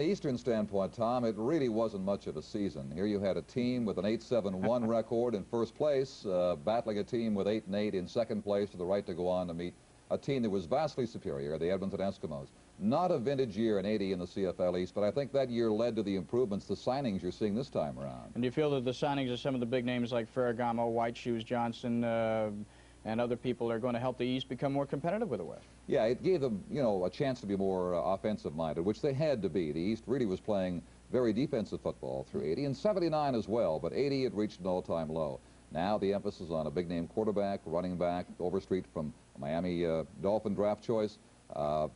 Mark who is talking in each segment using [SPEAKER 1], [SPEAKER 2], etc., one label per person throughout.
[SPEAKER 1] Eastern standpoint, Tom, it really wasn't much of a season. Here you had a team with an 8-7-1 record in first place, battling a team with 8-8 in second place for the right to go on to meet a team that was vastly superior, the Edmonton Eskimos. Not a vintage year in '80 in the CFL East, but I think that year led to the improvements, the signings you're seeing this time around.
[SPEAKER 2] And do you feel that the signings of some of the big names like Ferragamo, White Shoes, Johnson, and other people are going to help the East become more competitive with the West?
[SPEAKER 1] Yeah, it gave them, you know, a chance to be more offensive-minded, which they had to be. The East really was playing very defensive football through '80 and '79 as well, but '80 it reached an all-time low. Now the emphasis on a big-name quarterback, running back, Overstreet from Miami Dolphin draft choice.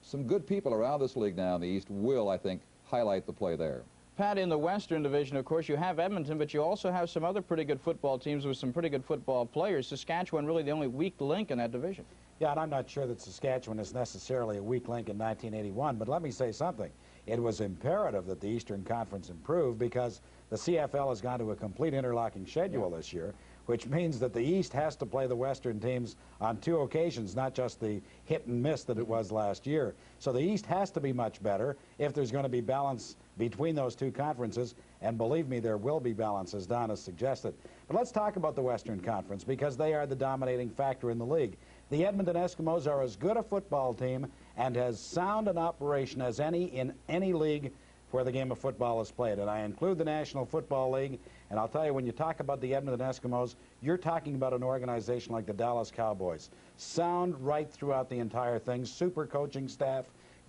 [SPEAKER 1] Some good people around this league now in the East will, I think, highlight the play there.
[SPEAKER 2] Pat, in the Western Division, of course, you have Edmonton, but you also have some other pretty good football teams with some pretty good football players. Saskatchewan really the only weak link in that division.
[SPEAKER 3] Yeah, and I'm not sure that Saskatchewan is necessarily a weak link in 1981, but let me say something. It was imperative that the Eastern Conference improve because the CFL has gone to a complete interlocking schedule this year, which means that the East has to play the Western teams on 2 occasions, not just the hit and miss that it was last year. So the East has to be much better if there's going to be balance between those 2 conferences, and believe me, there will be balance, as Don has suggested. But let's talk about the Western Conference because they are the dominating factor in the league. The Edmonton Eskimos are as good a football team and as sound an operation as any in any league where the game of football is played. And I include the National Football League, and I'll tell you, when you talk about the Edmonton Eskimos, you're talking about an organization like the Dallas Cowboys. Sound right throughout the entire thing, super coaching staff,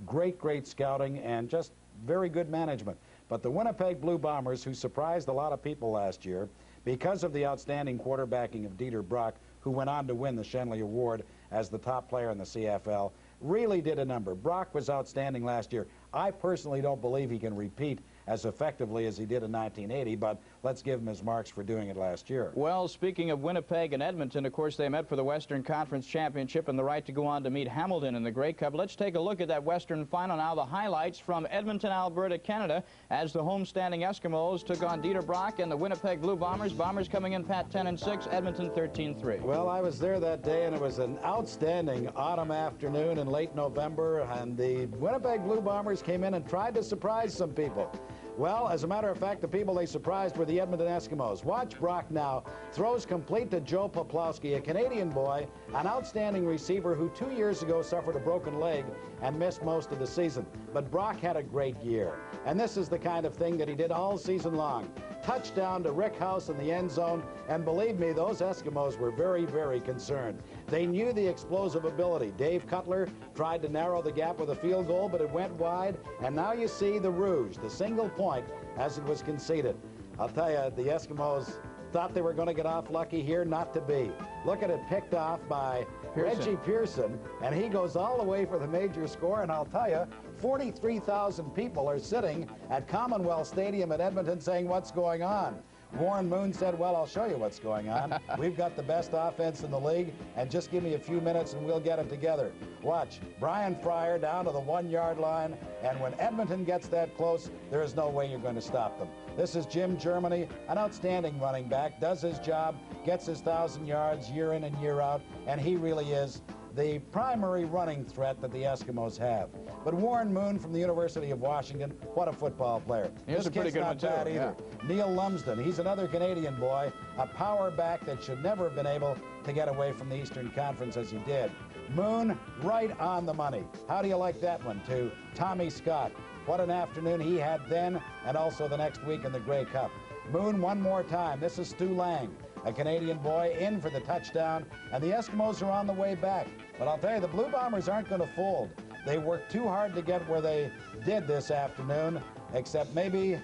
[SPEAKER 3] great scouting, and just very good management. But the Winnipeg Blue Bombers, who surprised a lot of people last year because of the outstanding quarterbacking of Dieter Brock, who went on to win the Shenley Award as the top player in the CFL, really did a number. Brock was outstanding last year. I personally don't believe he can repeat as effectively as he did in 1980, but let's give him his marks for doing it last year.
[SPEAKER 2] Well, speaking of Winnipeg and Edmonton, of course, they met for the Western Conference Championship and the right to go on to meet Hamilton in the Grey Cup. Let's take a look at that Western final now. The highlights from Edmonton, Alberta, Canada, as the homestanding Eskimos took on Dieter Brock and the Winnipeg Blue Bombers. Bombers coming in, Pat, 10-6, Edmonton 13-3.
[SPEAKER 3] Well, I was there that day, and it was an outstanding autumn afternoon in late November, and the Winnipeg Blue Bombers came in and tried to surprise some people. Well, as a matter of fact, the people they surprised were the Edmonton Eskimos. Watch Brock now. Throws complete to Joe Poplowski, a Canadian boy, an outstanding receiver who 2 years ago suffered a broken leg and missed most of the season. But Brock had a great year. And this is the kind of thing that he did all season long. Touchdown to Rick House in the end zone, and believe me, those Eskimos were very concerned. They knew the explosive ability. Dave Cutler tried to narrow the gap with a field goal, but it went wide, and now you see the rouge, the single point, as it was conceded. I'll tell you, the Eskimos thought they were going to get off lucky here, not to be. Look at it, picked off by Reggie Pearson, and he goes all the way for the major score, and I'll tell you, 43,000 people are sitting at Commonwealth Stadium at Edmonton saying, what's going on? Warren Moon said, well, I'll show you what's going on. We've got the best offense in the league, and just give me a few minutes and we'll get it together. Watch, Brian Fryer down to the 1-yard line, and when Edmonton gets that close, there is no way you're going to stop them. This is Jim Germany, an outstanding running back, does his job, gets his 1,000 yards year in and year out, and he really is the primary running threat that the Eskimos have. But Warren Moon from the University of Washington, what a football player.
[SPEAKER 2] He's a pretty good one, too.
[SPEAKER 3] Bad either. Yeah. Neil Lumsden, he's another Canadian boy, a power back that should never have been able to get away from the Eastern Conference as he did. Moon, right on the money. How do you like that one, too? Tommy Scott, what an afternoon he had then and also the next week in the Grey Cup. Moon one more time. This is Stu Lang, a Canadian boy, in for the touchdown, and the Eskimos are on the way back. But I'll tell you, the Blue Bombers aren't going to fold. They worked too hard to get where they did this afternoon, except maybe,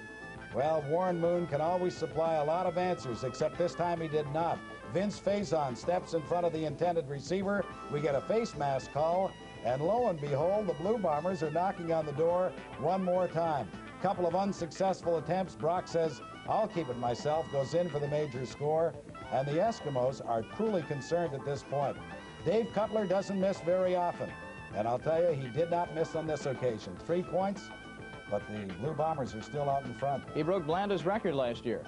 [SPEAKER 3] well, Warren Moon can always supply a lot of answers, except this time he did not. Vince Faison steps in front of the intended receiver. We get a face mask call, and lo and behold, the Blue Bombers are knocking on the door one more time. Couple of unsuccessful attempts. Brock says, I'll keep it myself, goes in for the major score, and the Eskimos are truly concerned at this point. Dave Cutler doesn't miss very often, and I'll tell you, he did not miss on this occasion. 3 points, but the Blue Bombers are still out in front.
[SPEAKER 2] He broke Blanda's record last year.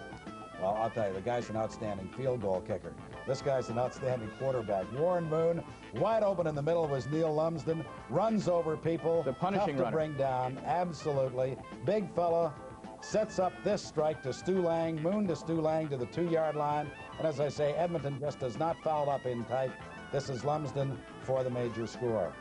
[SPEAKER 3] Well, I'll tell you, the guy's an outstanding field goal kicker. This guy's an outstanding quarterback. Warren Moon, wide open in the middle, was Neil Lumsden. Runs over people.
[SPEAKER 2] The punishing
[SPEAKER 3] tough to
[SPEAKER 2] runner.
[SPEAKER 3] bring down, absolutely. Big fella. Sets up this strike to Stu Lang. Moon to Stu Lang to the 2-yard line. And as I say, Edmonton just does not foul up in tight. This is Lumsden for the major score.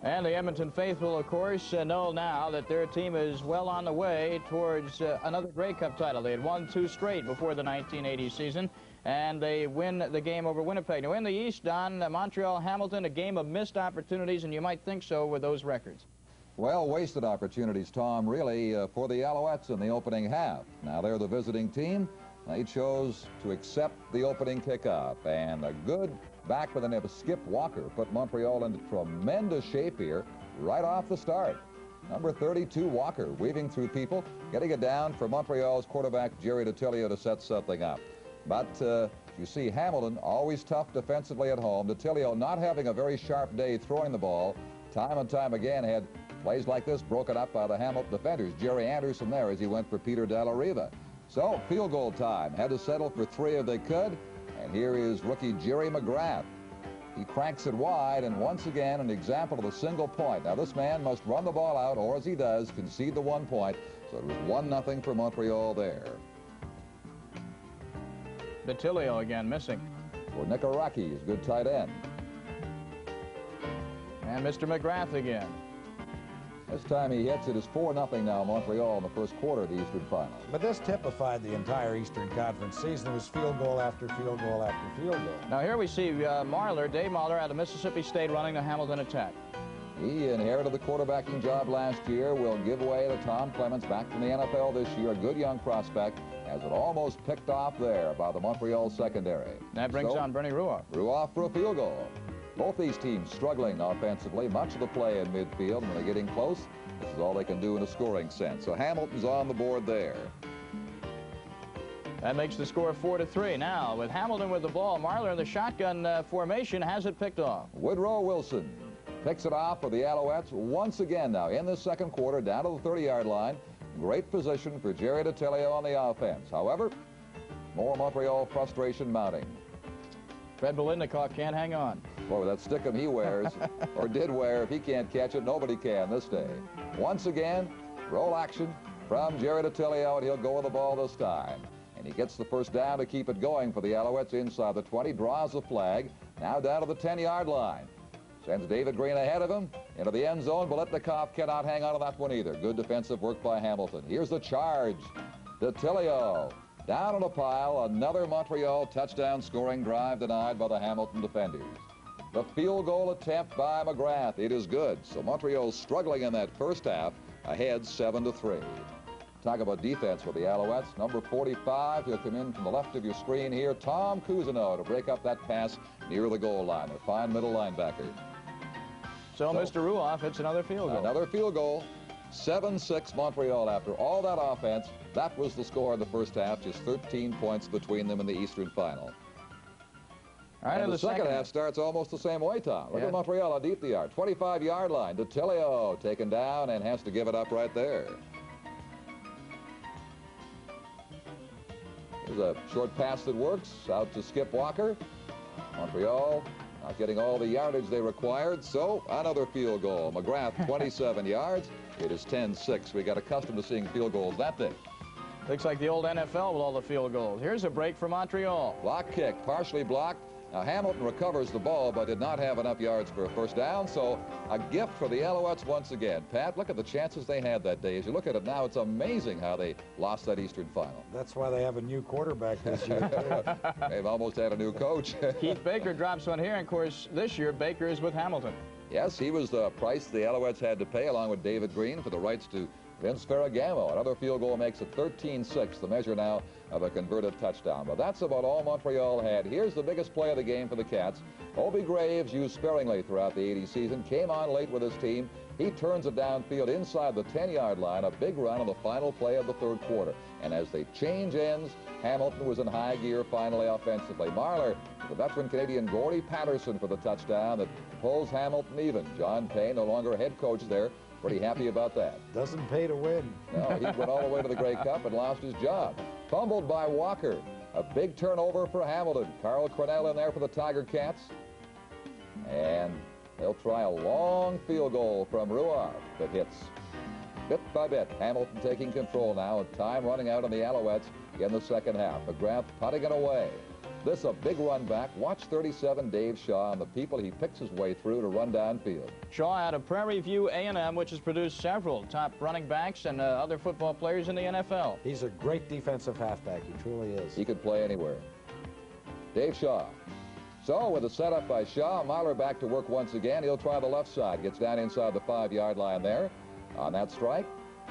[SPEAKER 2] And the Edmonton faithful, of course, know now that their team is well on the way towards another Grey Cup title. They had won 2 straight before the 1980 season, and they win the game over Winnipeg. Now, in the East, Don, Montreal-Hamilton, a game of missed opportunities, and you might think so with those records.
[SPEAKER 1] Well, wasted opportunities, Tom, really, for the Alouettes in the opening half. Now, they're the visiting team. They chose to accept the opening kickoff, and a good back with the name of Skip Walker put Montreal into tremendous shape here right off the start. Number 32, Walker, weaving through people, getting it down for Montreal's quarterback, Jerry Detilio, to set something up. But you see Hamilton, always tough defensively at home. Detilio not having a very sharp day throwing the ball. Time and time again had plays like this broken up by the Hamilton defenders. Jerry Anderson there as he went for Peter Della Riva. So, field goal time. Had to settle for 3 if they could. And here is rookie Jerry McGrath. He cranks it wide, and once again an example of a single point. Now this man must run the ball out, or as he does, concede the 1 point. So it was 1-0 for Montreal there.
[SPEAKER 2] Detilio again missing.
[SPEAKER 1] For Nicaragua, his good tight end.
[SPEAKER 2] And Mr. McGrath again.
[SPEAKER 1] This time he hits it. It's 4-0 now Montreal in the first quarter of the Eastern Final.
[SPEAKER 3] But this typified the entire Eastern Conference season. It was field goal after field goal after field goal.
[SPEAKER 2] Now here we see Marler, Dave Marler out of Mississippi State running the Hamilton attack.
[SPEAKER 1] He inherited the quarterbacking job last year. Will give way to Tom Clements back from the NFL this year. A good young prospect. Has it almost picked off there by the Montreal secondary.
[SPEAKER 2] That brings on Bernie Ruoff.
[SPEAKER 1] Ruoff for a field goal. Both these teams struggling offensively. Much of the play in midfield. When they're getting close, this is all they can do in a scoring sense. So Hamilton's on the board there.
[SPEAKER 2] That makes the score 4-3. Now, with Hamilton with the ball, Marler in the shotgun formation has it picked off.
[SPEAKER 1] Woodrow Wilson picks it off for the Alouettes once again now in the second quarter, down to the 30-yard line. Great position for Jerry Detilio on the offense. However, more Montreal frustration mounting.
[SPEAKER 2] Fred Biletnikoff can't hang on.
[SPEAKER 1] Boy, with that stickum he wears, or did wear, if he can't catch it, nobody can this day. Once again, roll action from Jerry Detilio, and he'll go with the ball this time. And he gets the first down to keep it going for the Alouettes inside the 20, draws the flag, now down to the 10-yard line. Sends David Green ahead of him into the end zone. Biletnikoff cannot hang on to that one either. Good defensive work by Hamilton. Here's the charge. Detilio down on a pile. Another Montreal touchdown scoring drive denied by the Hamilton defenders. The field goal attempt by McGrath. It is good. So Montreal struggling in that first half, ahead 7-3. Talk about defense for the Alouettes. Number 45, he'll come in from the left of your screen here. Tom Cousineau to break up that pass near the goal line. A fine middle linebacker.
[SPEAKER 2] So Mr. Ruoff hits another field goal.
[SPEAKER 1] Another field goal. 7-6 Montreal after all that offense. That was the score in the first half. Just 13 points between them in the Eastern Final.
[SPEAKER 2] All right,
[SPEAKER 1] and the second half starts almost the same way, Tom. Look at Montreal how deep they are. 25-yard line. Detilio taken down and has to give it up right there. There's a short pass that works out to Skip Walker. Montreal not getting all the yardage they required, so another field goal. McGrath, 27 yards. It is 10-6. We got accustomed to seeing field goals that big.
[SPEAKER 2] Looks like the old NFL with all the field goals. Here's a break for Montreal.
[SPEAKER 1] Block kick, partially blocked. Now Hamilton recovers the ball, but did not have enough yards for a first down, so a gift for the Alouettes once again. Pat, look at the chances they had that day. As you look at it now, it's amazing how they lost that Eastern Final.
[SPEAKER 3] That's why they have a new quarterback this year, too.
[SPEAKER 1] They've almost had a new coach.
[SPEAKER 2] Keith Baker drops one here, and of course, this year, Baker is with Hamilton.
[SPEAKER 1] Yes, he was the price the Alouettes had to pay, along with David Green, for the rights to Vince Ferragamo. Another field goal makes it 13-6, the measure now of a converted touchdown. But that's about all Montreal had. Here's the biggest play of the game for the Cats. Obie Graves, used sparingly throughout the 80 season, came on late with his team. He turns it downfield inside the 10-yard line, a big run on the final play of the third quarter. And as they change ends, Hamilton was in high gear finally offensively. Marler, the veteran Canadian Gordy Patterson for the touchdown that pulls Hamilton even. John Payne, no longer head coach there, pretty happy about that.
[SPEAKER 3] Doesn't pay to win.
[SPEAKER 1] No, he went all the way to the Grey Cup and lost his job. Fumbled by Walker. A big turnover for Hamilton. Carl Cornell in there for the Tiger Cats. And they'll try a long field goal from Ruoff that hits. Bit by bit, Hamilton taking control now, and time running out on the Alouettes in the second half. McGrath putting it away. This a big run back. Watch 37, Dave Shaw, and the people he picks his way through to run downfield.
[SPEAKER 2] Shaw out of Prairie View A&M, which has produced several top running backs and other football players in the NFL.
[SPEAKER 3] He's a great defensive halfback. He truly is.
[SPEAKER 1] He could play anywhere. Dave Shaw. So with a setup by Shaw, Myler back to work once again. He'll try the left side. Gets down inside the 5-yard line there on that strike.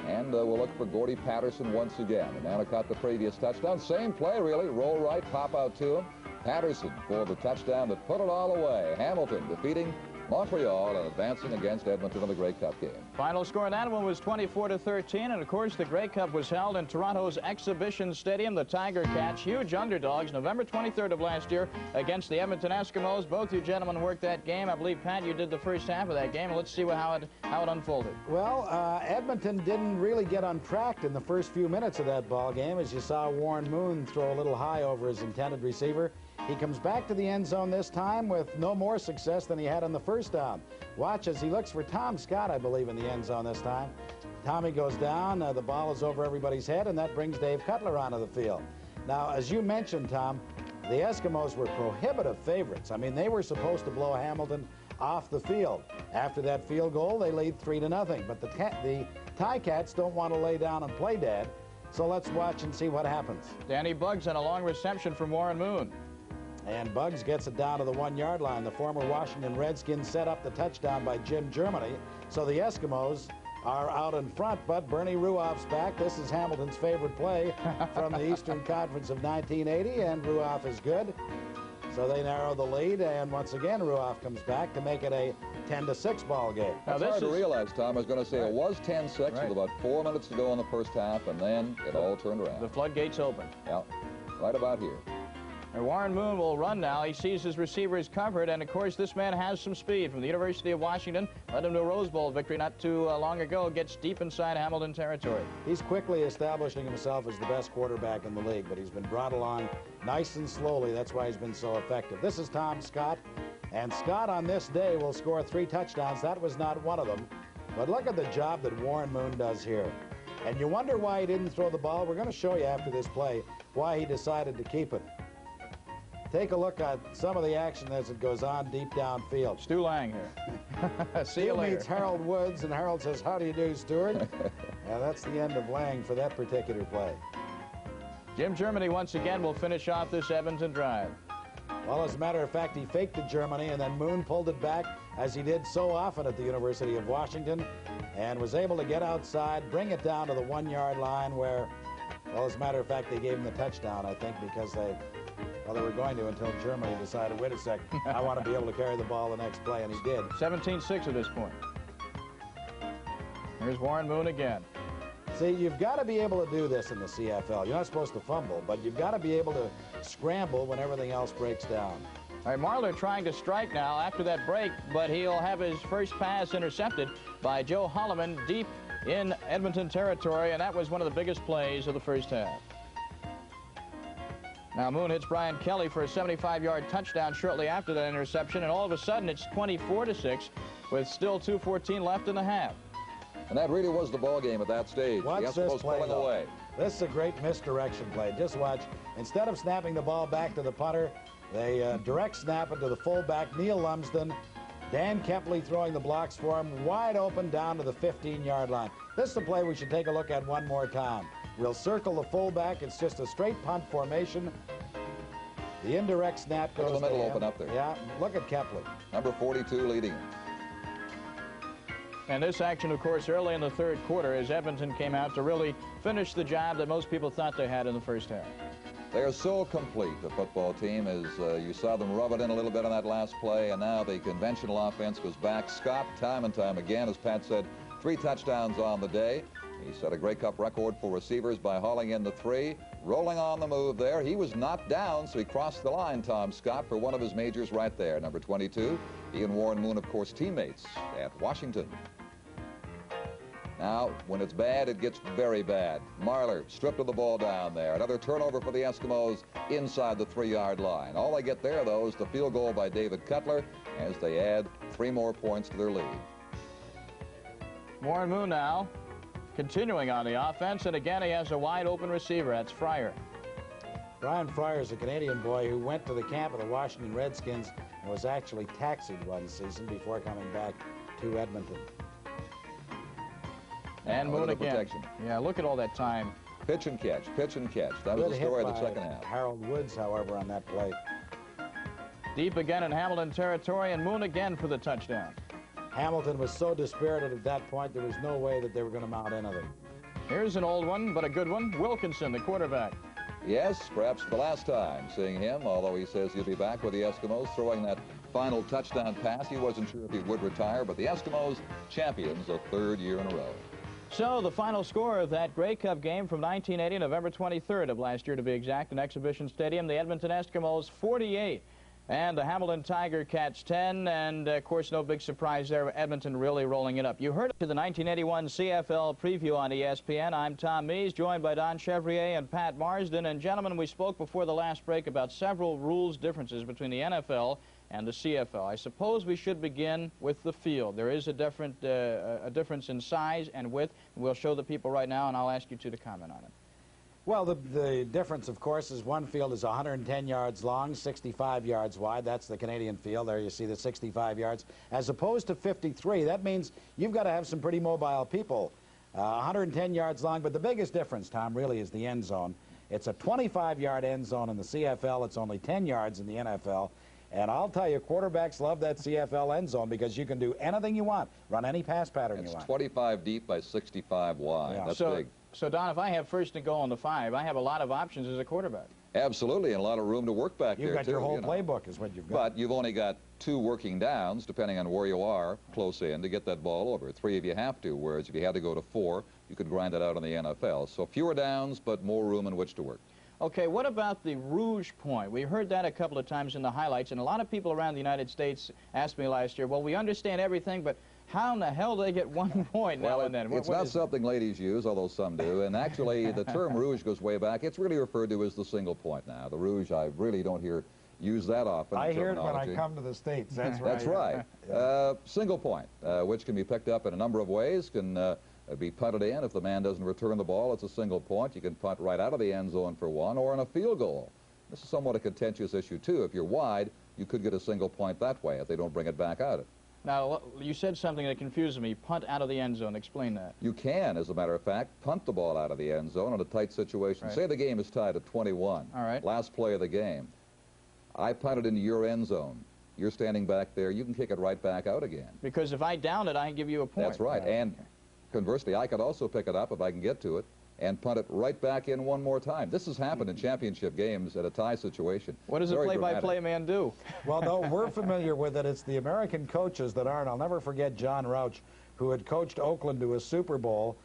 [SPEAKER 1] And we'll look for Gordy Patterson once again. The man who caught the previous touchdown. Same play, really. Roll right, pop out to him. Patterson for the touchdown that put it all away. Hamilton defeating Montreal and advancing against Edmonton in the Grey Cup game.
[SPEAKER 2] Final score in that one was 24-13, and of course the Grey Cup was held in Toronto's Exhibition Stadium. The Tiger Cats, huge underdogs, November 23rd of last year against the Edmonton Eskimos. Both you gentlemen worked that game. I believe, Pat, you did the first half of that game. Let's see how it unfolded.
[SPEAKER 3] Well, Edmonton didn't really get untracked in the first few minutes of that ball game, as you saw Warren Moon throw a little high over his intended receiver. He comes back to the end zone this time with no more success than he had on the first down. Watch as he looks for Tom Scott, I believe, in the end zone this time. Tommy goes down, the ball is over everybody's head, and that brings Dave Cutler onto the field. Now, as you mentioned, Tom, the Eskimos were prohibitive favorites. I mean, they were supposed to blow Hamilton off the field. After that field goal, they lead 3-0. But the Ticats don't want to lay down and play dead, so let's watch and see what happens.
[SPEAKER 2] Danny Buggs on a long reception from Warren Moon.
[SPEAKER 3] And Buggs gets it down to the 1-yard line. The former Washington Redskins set up the touchdown by Jim Germany. So the Eskimos are out in front, but Bernie Ruoff's back. This is Hamilton's favorite play from the Eastern Conference of 1980, and Ruoff is good. So they narrow the lead, and once again, Ruoff comes back to make it a 10-6 ball game.
[SPEAKER 1] Now, it's hard to realize, Tom. I was going to say it was 10-6
[SPEAKER 2] right,
[SPEAKER 1] with about 4 minutes to go in the first half, and then it all turned around.
[SPEAKER 2] The floodgates open.
[SPEAKER 1] Yeah, right about here.
[SPEAKER 2] And Warren Moon will run now. He sees his receivers covered, and of course this man has some speed from the University of Washington. Led him to a Rose Bowl victory not too long ago. Gets deep inside Hamilton territory.
[SPEAKER 3] He's quickly establishing himself as the best quarterback in the league, but he's been brought along nice and slowly. That's why he's been so effective. This is Tom Scott, and Scott on this day will score 3 touchdowns. That was not one of them, but look at the job that Warren Moon does here. And you wonder why he didn't throw the ball. We're going to show you after this play why he decided to keep it. Take a look at some of the action as it goes on deep downfield.
[SPEAKER 2] Stu Lang here. See you later.
[SPEAKER 3] Meets Harold Woods, and Harold says, "How do you do, Stuart?" And that's the end of Lang for that particular play.
[SPEAKER 2] Jim Germany once again will finish off this Edmonton drive.
[SPEAKER 3] Well, as a matter of fact, he faked to Germany, and then Moon pulled it back, as he did so often at the University of Washington, and was able to get outside, bring it down to the 1-yard line where, well, as a matter of fact, they gave him the touchdown, I think, because they were going to until Germany decided, wait a sec, I want to be able to carry the ball the next play, and he did.
[SPEAKER 2] 17-6 at this point. Here's Warren Moon again.
[SPEAKER 3] See, you've got to be able to do this in the CFL. You're not supposed to fumble, but you've got to be able to scramble when everything else breaks down.
[SPEAKER 2] All right, Marler trying to strike now after that break, but he'll have his first pass intercepted by Joe Holloman deep in Edmonton territory, and that was one of the biggest plays of the first half. Now Moon hits Brian Kelly for a 75-yard touchdown shortly after that interception, and all of a sudden it's 24-6 with still 2:14 left in the half.
[SPEAKER 1] And that really was the ball game at that stage.
[SPEAKER 3] Watch this play,
[SPEAKER 1] pulling away.
[SPEAKER 3] This is a great misdirection play. Just watch. Instead of snapping the ball back to the punter, they direct snap it to the fullback, Neil Lumsden. Dan Kepley throwing the blocks for him, wide open down to the 15-yard line. This is the play we should take a look at one more time. We'll circle the fullback. It's just a straight punt formation. The indirect snap goes
[SPEAKER 1] to the middle,
[SPEAKER 3] to him.
[SPEAKER 1] open up there.
[SPEAKER 3] Yeah, look at Kepley.
[SPEAKER 1] Number 42 leading.
[SPEAKER 2] And this action, of course, early in the third quarter as Edmonton came out to really finish the job that most people thought they had in the first half.
[SPEAKER 1] They are so complete, the football team, as you saw them rub it in a little bit on that last play, and now the conventional offense goes back. Scott, time and time again, as Pat said, 3 touchdowns on the day. He set a Grey Cup record for receivers by hauling in the 3, rolling on the move there. He was knocked down, so he crossed the line, Tom Scott, for one of his majors right there, number 22. He and Warren Moon, of course, teammates at Washington. Now, when it's bad, it gets very bad. Marler stripped of the ball down there. Another turnover for the Eskimos inside the 3-yard line. All they get there, though, is the field goal by David Cutler as they add 3 more points to their lead.
[SPEAKER 2] Warren Moon now continuing on the offense, and again he has a wide open receiver. That's Fryer.
[SPEAKER 3] Brian Fryer is a Canadian boy who went to the camp of the Washington Redskins and was actually taxied one season before coming back to Edmonton.
[SPEAKER 2] And Moon again.
[SPEAKER 1] Protection.
[SPEAKER 2] Yeah, look at all that time.
[SPEAKER 1] Pitch and catch, pitch and catch. That was the story of the second half.
[SPEAKER 3] Harold Woods, however, on that play.
[SPEAKER 2] Deep again in Hamilton territory, and Moon again for the touchdown.
[SPEAKER 3] Hamilton was so dispirited at that point, there was no way that they were going to mount anything.
[SPEAKER 2] Here's an old one, but a good one. Wilkinson, the quarterback.
[SPEAKER 1] Yes, perhaps the last time seeing him, although he says he'll be back with the Eskimos, throwing that final touchdown pass. He wasn't sure if he would retire, but the Eskimos champions a 3rd year in a row.
[SPEAKER 2] So the final score of that Grey Cup game from 1980, November 23rd of last year to be exact, in Exhibition Stadium, the Edmonton Eskimos 48 and the Hamilton Tiger Cats 10, and of course no big surprise there, Edmonton really rolling it up. You heard to the 1981 CFL Preview on ESPN. I'm Tom Mees, joined by Don Chevrier and Pat Marsden, and gentlemen, we spoke before the last break about several rules differences between the NFL and the CFL. I suppose we should begin with the field. There is a difference in size and width. We'll show the people right now, and I'll ask you two to comment on it.
[SPEAKER 3] Well, the difference, of course, is one field is 110 yards long, 65 yards wide. That's the Canadian field. There you see the 65 yards. As opposed to 53, that means you've got to have some pretty mobile people. 110 yards long, but the biggest difference, Tom, really is the end zone. It's a 25-yard end zone in the CFL. It's only 10 yards in the NFL. And I'll tell you, quarterbacks love that CFL end zone because you can do anything you want, run any pass pattern you want.
[SPEAKER 1] It's 25 deep by 65 wide. Yeah. That's big.
[SPEAKER 2] So, Don, if I have first and goal on the 5, I have a lot of options as a quarterback.
[SPEAKER 1] Absolutely, and a lot of room to work back there, too.
[SPEAKER 3] You've got your whole playbook is what you've got.
[SPEAKER 1] But you've only got 2 working downs, depending on where you are, close in, to get that ball over. 3 if you have to, whereas if you had to go to 4, you could grind it out in the NFL. So fewer downs, but more room in which to work. Okay,
[SPEAKER 2] what about the rouge point? We heard that a couple of times in the highlights, and a lot of people around the United States asked me last year, well, we understand everything, but how in the hell do they get 1 point now and then?
[SPEAKER 1] It's not something ladies use, although some do. And actually, the term rouge goes way back. It's really referred to as the single point now. The rouge, I really don't hear used that often.
[SPEAKER 3] I hear it when I come to the States. That's right.
[SPEAKER 1] That's right. Single point, which can be picked up in a number of ways, can be punted in. If the man doesn't return the ball, it's a single point. You can punt right out of the end zone for 1, or in a field goal. This is somewhat a contentious issue, too. If you're wide, you could get a single point that way if they don't bring it back out.
[SPEAKER 2] Now, you said something that confused me. Punt out of the end zone. Explain that.
[SPEAKER 1] You can, as a matter of fact, punt the ball out of the end zone in a tight situation.
[SPEAKER 2] Right.
[SPEAKER 1] Say the game is tied at 21.
[SPEAKER 2] All right.
[SPEAKER 1] Last play of the game. I punted into your end zone. You're standing back there. You can kick it right back out again.
[SPEAKER 2] Because if I down it, I can give you a point.
[SPEAKER 1] That's right. And conversely, I could also pick it up if I can get to it and punt it right back in one more time. This has happened in championship games at a tie situation.
[SPEAKER 2] What does a play-by-play man do?
[SPEAKER 3] Well, no, we're familiar with it. It's the American coaches that aren't. I'll never forget John Rauch, who had coached Oakland to a Super Bowl,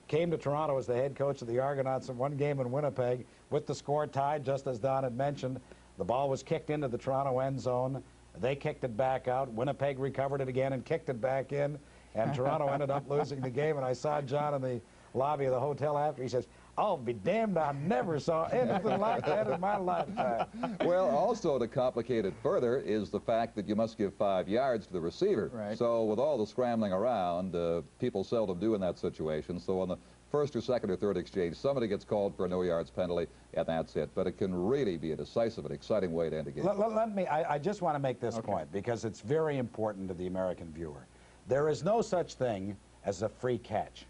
[SPEAKER 3] came to Toronto as the head coach of the Argonauts in one game in Winnipeg with the score tied, just as Don had mentioned. The ball was kicked into the Toronto end zone. They kicked it back out. Winnipeg recovered it again and kicked it back in, and Toronto ended up losing the game. And I saw John in the lobby of the hotel after. He says, I'll be damned, I never saw anything like that in my lifetime.
[SPEAKER 1] Well, also to complicate it further is the fact that you must give 5 yards to the receiver.
[SPEAKER 2] Right.
[SPEAKER 1] So with all the scrambling around, people seldom do in that situation. So on the first or second or third exchange, somebody gets called for a no yards penalty, and that's it. But it can really be a decisive and exciting way to end a game.
[SPEAKER 3] I just want to make this point because it's very important to the American viewer. There is no such thing as a free catch.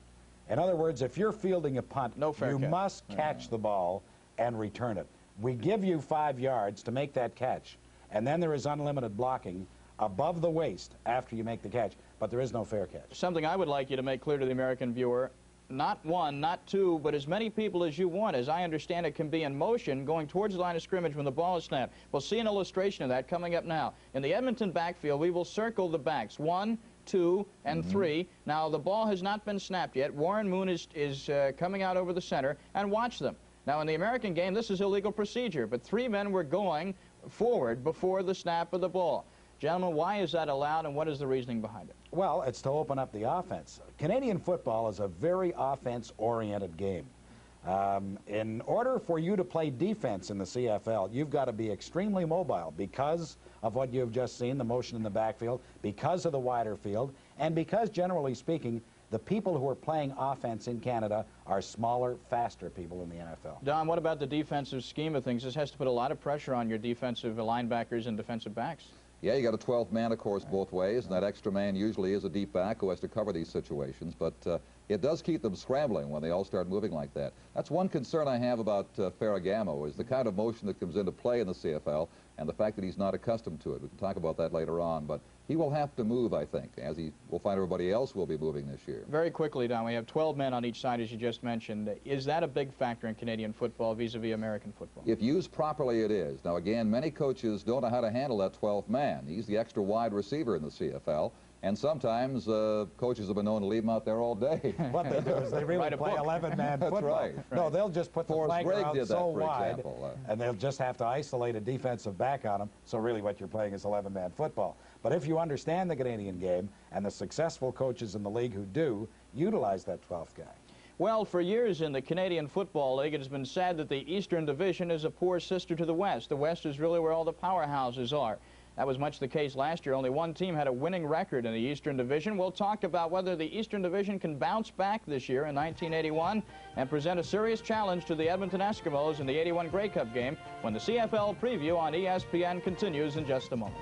[SPEAKER 3] In other words, if you're fielding a punt, you must catch the ball and return it. We give you 5 yards to make that catch, and then there is unlimited blocking above the waist after you make the catch, but there is no fair catch.
[SPEAKER 2] Something I would like you to make clear to the American viewer, not 1, not 2, but as many people as you want. As I understand it, can be in motion going towards the line of scrimmage when the ball is snapped. We'll see an illustration of that coming up now. In the Edmonton backfield, we will circle the backs. 1, 2, and 3. Now, the ball has not been snapped yet. Warren Moon is coming out over the center, and watch them. Now, in the American game, this is illegal procedure, but 3 men were going forward before the snap of the ball. Gentlemen, why is that allowed, and what is the reasoning behind it?
[SPEAKER 3] Well, it's to open up the offense. Canadian football is a very offense-oriented game. In order for you to play defense in the CFL, you've got to be extremely mobile because of what you've just seen, the motion in the backfield, because of the wider field, and because, generally speaking, the people who are playing offense in Canada are smaller, faster people in the NFL.
[SPEAKER 2] Don, what about the defensive scheme of things? This has to put a lot of pressure on your defensive linebackers and defensive backs.
[SPEAKER 1] Yeah, you got a 12th man, of course, both ways, and that extra man usually is a deep back who has to cover these situations, but it does keep them scrambling when they all start moving like that. That's one concern I have about Ferragamo, is the kind of motion that comes into play in the CFL and the fact that he's not accustomed to it. We can talk about that later on, but he will have to move, I think, as he will find everybody else will be moving this year.
[SPEAKER 2] Very quickly, Don, we have 12 men on each side, as you just mentioned. Is that a big factor in Canadian football vis-a-vis American football?
[SPEAKER 1] If used properly, it is. Now, again, many coaches don't know how to handle that 12th man. He's the extra wide receiver in the CFL, and sometimes coaches have been known to leave him out there all day.
[SPEAKER 3] What they do is they really play 11-man football.
[SPEAKER 1] That's right.
[SPEAKER 3] No, they'll just put the flag around so wide,
[SPEAKER 1] example,
[SPEAKER 3] and they'll just have to isolate a defensive back on them, so really what you're playing is 11-man football. But if you understand the Canadian game, and the successful coaches in the league who do, utilize that 12th guy.
[SPEAKER 2] Well, for years in the Canadian Football League, it has been said that the Eastern Division is a poor sister to the West. The West is really where all the powerhouses are. That was much the case last year. Only one team had a winning record in the Eastern Division. We'll talk about whether the Eastern Division can bounce back this year in 1981 and present a serious challenge to the Edmonton Eskimos in the '81 Grey Cup game when the CFL Preview on ESPN continues in just a moment.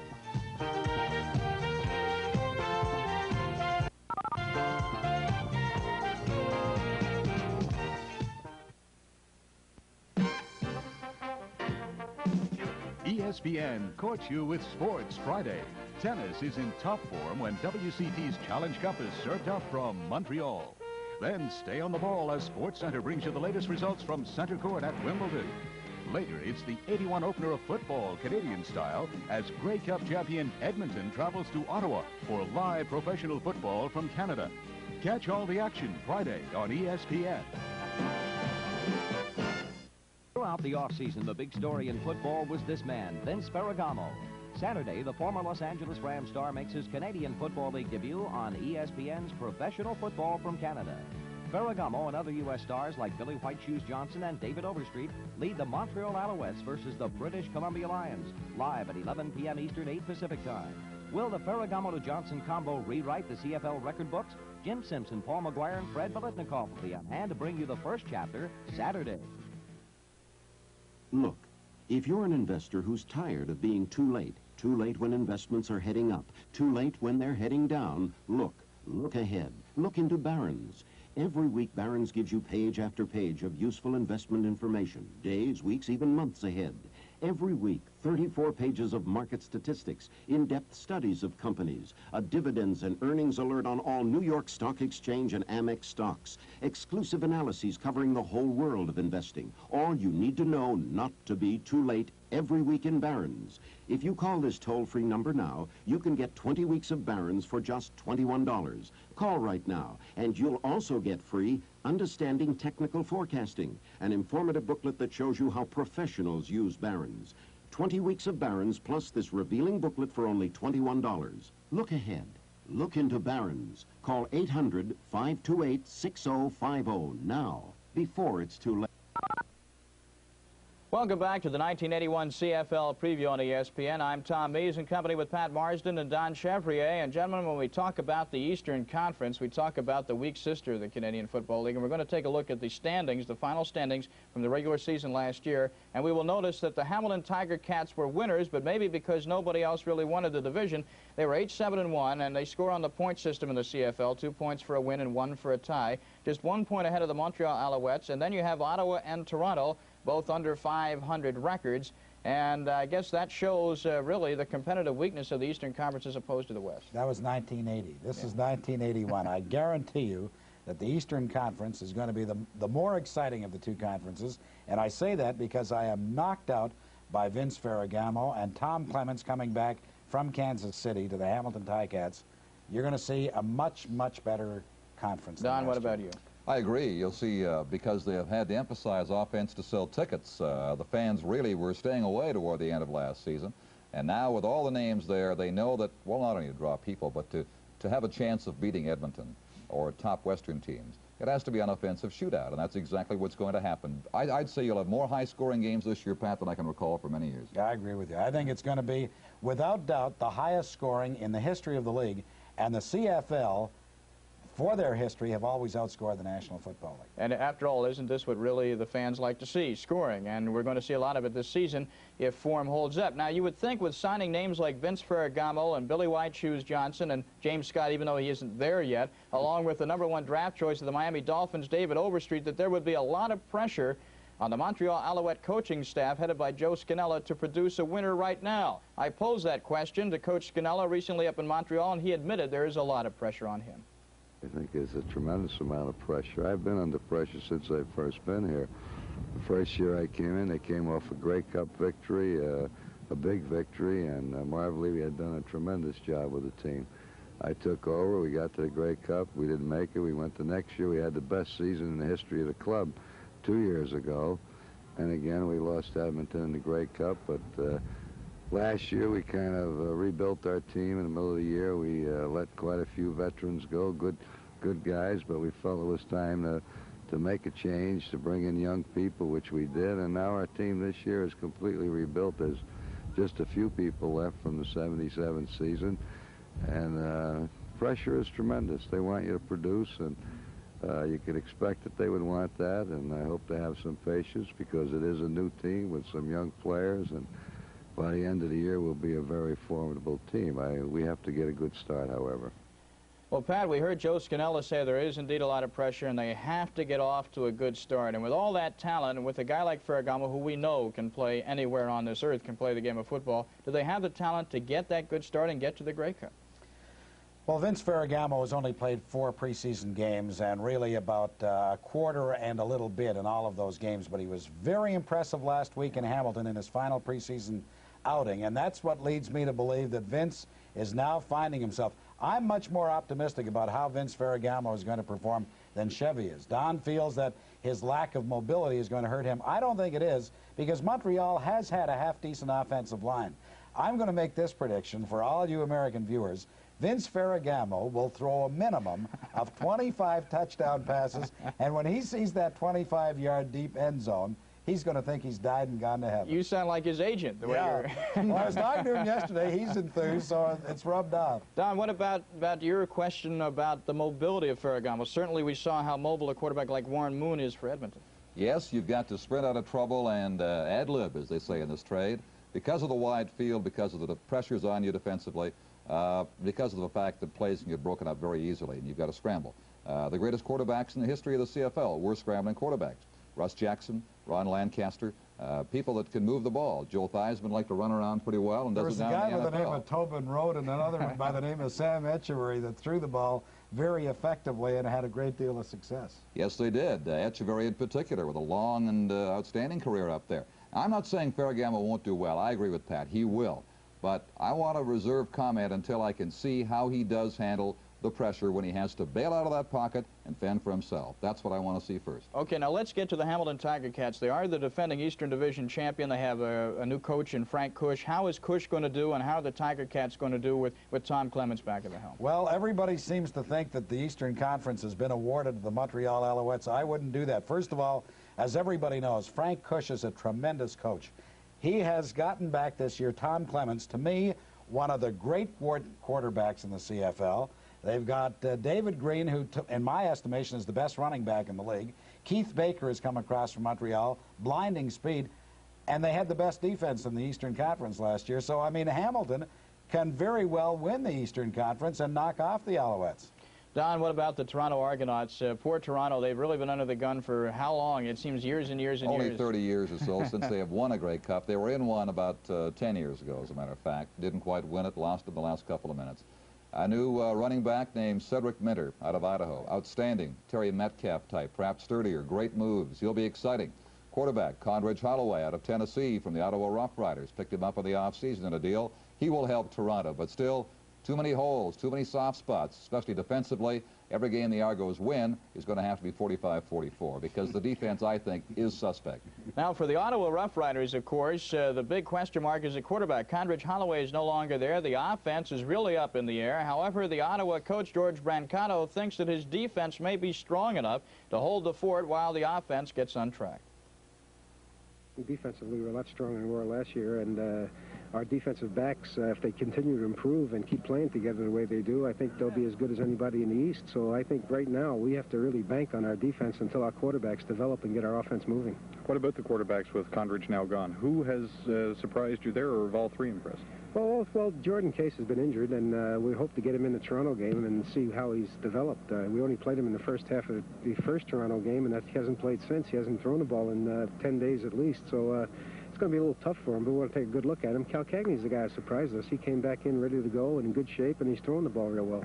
[SPEAKER 4] ESPN courts you with Sports Friday. Tennis is in top form when WCT's Challenge Cup is served up from Montreal. Then stay on the ball as Sports Center brings you the latest results from Center Court at Wimbledon. Later, it's the '81 opener of football, Canadian style, as Grey Cup champion Edmonton travels to Ottawa for live professional football from Canada. Catch all the action Friday on ESPN.
[SPEAKER 5] Throughout the offseason, the big story in football was this man, Vince Ferragamo. Saturday, the former Los Angeles Rams star makes his Canadian Football League debut on ESPN's Professional Football from Canada. Ferragamo and other U.S. stars like Billy White Shoes Johnson and David Overstreet lead the Montreal Alouettes versus the British Columbia Lions, live at 11 p.m. Eastern, 8 Pacific time. Will the Ferragamo to Johnson combo rewrite the CFL record books? Jim Simpson, Paul McGuire, and Fred Biletnikoff will be on hand to bring you the first chapter Saturday.
[SPEAKER 6] Look, if you're an investor who's tired of being too late when investments are heading up, too late when they're heading down, look ahead. Look into Barron's. Every week, Barron's gives you page after page of useful investment information, days, weeks, even months ahead. Every week, 34 pages of market statistics, in-depth studies of companies, a dividends and earnings alert on all New York Stock Exchange and Amex stocks, exclusive analyses covering the whole world of investing. All you need to know not to be too late every week in Barron's. If you call this toll-free number now, you can get 20 weeks of Barron's for just $21. Call right now, and you'll also get free Understanding Technical Forecasting, an informative booklet that shows you how professionals use Barron's. 20 weeks of Barron's plus this revealing booklet for only $21. Look ahead. Look into Barron's. Call 800-528-6050 now, before it's too late.
[SPEAKER 2] Welcome back to the 1981 CFL Preview on ESPN. I'm Tom Mees in company with Pat Marsden and Don Chevrier. And gentlemen, when we talk about the Eastern Conference, we talk about the weak sister of the Canadian Football League. And we're going to take a look at the standings, the final standings from the regular season last year. And we will notice that the Hamilton Tiger Cats were winners, but maybe because nobody else really wanted the division, they were 8-7-1, and they score on the point system in the CFL, 2 points for a win and 1 for a tie. Just 1 point ahead of the Montreal Alouettes. And then you have Ottawa and Toronto, both under 500 records, and I guess that shows really the competitive weakness of the Eastern Conference as opposed to the West.
[SPEAKER 3] That was 1980. This is 1981. I guarantee you that the Eastern Conference is going to be the more exciting of the two conferences, and I say that because I am knocked out by Vince Ferragamo and Tom Clements coming back from Kansas City to the Hamilton Ticats. You're going to see a much, much better conference.
[SPEAKER 2] Don, what about you?
[SPEAKER 1] I agree. You'll see, because they have had to emphasize offense to sell tickets, the fans really were staying away toward the end of last season. And now with all the names there, they know that, well, not only to draw people, but to have a chance of beating Edmonton or top Western teams, it has to be an offensive shootout, and that's exactly what's going to happen. I'd say you'll have more high-scoring games this year, Pat, than I can recall for many years.
[SPEAKER 3] I agree with you. I think it's going to be, without doubt, the highest scoring in the history of the league, and the CFL, for their history, have always outscored the National Football League.
[SPEAKER 2] And after all, isn't this what really the fans like to see, scoring? And we're going to see a lot of it this season if form holds up. Now, you would think with signing names like Vince Ferragamo and Billy White Shoes Johnson and James Scott, even though he isn't there yet, along with the #1 draft choice of the Miami Dolphins, David Overstreet, that there would be a lot of pressure on the Montreal Alouette coaching staff headed by Joe Scannella to produce a winner right now. I posed that question to Coach Scannella recently up in Montreal, and he admitted there is a lot of pressure on him.
[SPEAKER 7] I think there's a tremendous amount of pressure. I've been under pressure since I've first been here. The first year I came in, they came off a Grey Cup victory, a big victory, and Marv Levy had done a tremendous job with the team. I took over, we got to the Grey Cup, we didn't make it, we went the next year, we had the best season in the history of the club 2 years ago, and again we lost Edmonton in the Grey Cup, but last year we kind of rebuilt our team in the middle of the year. We let quite a few veterans go, good guys, but we felt it was time to make a change, to bring in young people, which we did, and now our team this year is completely rebuilt. There's just a few people left from the '77 season, and pressure is tremendous. They want you to produce, and you could expect that they would want that, and I hope they have some patience because it is a new team with some young players, and by the end of the year, we'll be a very formidable team. We have to get a good start, however.
[SPEAKER 2] Well, Pat, we heard Joe Scannella say there is indeed a lot of pressure, and they have to get off to a good start. And with all that talent, and with a guy like Ferragamo, who we know can play anywhere on this earth, can play the game of football, do they have the talent to get that good start and get to the Grey Cup?
[SPEAKER 3] Well, Vince Ferragamo has only played 4 preseason games and really about a quarter and a little bit in all of those games, but he was very impressive last week in Hamilton in his final preseason outing, and that's what leads me to believe that Vince is now finding himself. I'm much more optimistic about how Vince Ferragamo is going to perform than Chevy is. Don feels that his lack of mobility is going to hurt him. I don't think it is, because Montreal has had a half-decent offensive line. I'm going to make this prediction for all you American viewers. Vince Ferragamo will throw a minimum of 25 touchdown passes, and when he sees that 25-yard deep end zone, he's going to think he's died and gone to heaven.
[SPEAKER 2] You sound like his agent. The way you're
[SPEAKER 3] well, I was talking to him yesterday. He's enthused, so it's rubbed off.
[SPEAKER 2] Don, what about your question about the mobility of Ferragamo? Certainly we saw how mobile a quarterback like Warren Moon is for Edmonton.
[SPEAKER 1] Yes, you've got to sprint out of trouble and ad-lib, as they say in this trade, because of the wide field, because of the pressures on you defensively, because of the fact that plays can get broken up very easily, and you've got to scramble. The greatest quarterbacks in the history of the CFL were scrambling quarterbacks. Russ Jackson, Ron Lancaster, people that can move the ball. Joe Theismann liked to run around pretty well and does it down in the NFL.
[SPEAKER 3] There was a guy by the name of Tobin Road and another one by the name of Sam Etcheverry that threw the ball very effectively and had a great deal of success.
[SPEAKER 1] Yes, they did. Etcheverry in particular with a long and outstanding career up there. I'm not saying Ferragamo won't do well. I agree with Pat. He will. But I want to reserve comment until I can see how he does handle the pressure when he has to bail out of that pocket and fend for himself. That's what I want to see first. Okay,
[SPEAKER 2] now let's get to the Hamilton Tiger Cats. They are the defending Eastern Division champion. They have a new coach in Frank Cush. How is Cush going to do, and how are the Tiger Cats going to do with Tom Clements back at the helm?
[SPEAKER 3] Well, everybody seems to think that the Eastern Conference has been awarded to the Montreal Alouettes. I wouldn't do that. First of all, as everybody knows, Frank Cush is a tremendous coach. He has gotten back this year Tom Clements, to me, one of the great quarterbacks in the CFL. They've got David Green, who, in my estimation, is the best running back in the league. Keith Baker has come across from Montreal, blinding speed, and they had the best defense in the Eastern Conference last year. So, I mean, Hamilton can very well win the Eastern Conference and knock off the Alouettes.
[SPEAKER 2] Don, what about the Toronto Argonauts? Poor Toronto, they've really been under the gun for how long? It seems years and years and
[SPEAKER 1] years.
[SPEAKER 2] Only
[SPEAKER 1] 30 years or so since they have won a Grey Cup. They were in one about 10 years ago, as a matter of fact. Didn't quite win it, lost in the last couple of minutes. A new running back named Cedric Minter out of Idaho. Outstanding. Terry Metcalf type, perhaps sturdier. Great moves. He'll be exciting. Quarterback Condridge Holloway out of Tennessee from the Ottawa Rough Riders. Picked him up in the offseason in a deal. He will help Toronto, but still, too many holes, too many soft spots, especially defensively. Every game the Argos win is going to have to be 45-44 because the defense, I think, is suspect.
[SPEAKER 2] Now, for the Ottawa Rough Riders, of course, the big question mark is at quarterback. Condridge Holloway is no longer there. The offense is really up in the air. However, the Ottawa coach, George Brancato, thinks that his defense may be strong enough to hold the fort while the offense gets on track.
[SPEAKER 8] Defensively, we're a lot stronger than we were last year, and our defensive backs, if they continue to improve and keep playing together the way they do, I think they'll be as good as anybody in the East. So I think right now we have to really bank on our defense until our quarterbacks develop and get our offense moving.
[SPEAKER 9] What about the quarterbacks with Condridge now gone? Who has surprised you there, or have all three impressed?
[SPEAKER 8] Well, Jordan Case has been injured, and we hope to get him in the Toronto game and see how he's developed. We only played him in the first half of the first Toronto game, and he hasn't played since. He hasn't thrown the ball in 10 days at least. So it's going to be a little tough for him, but we want to take a good look at him. Cal Cagney's the guy who surprised us. He came back in ready to go and in good shape, and he's throwing the ball real well.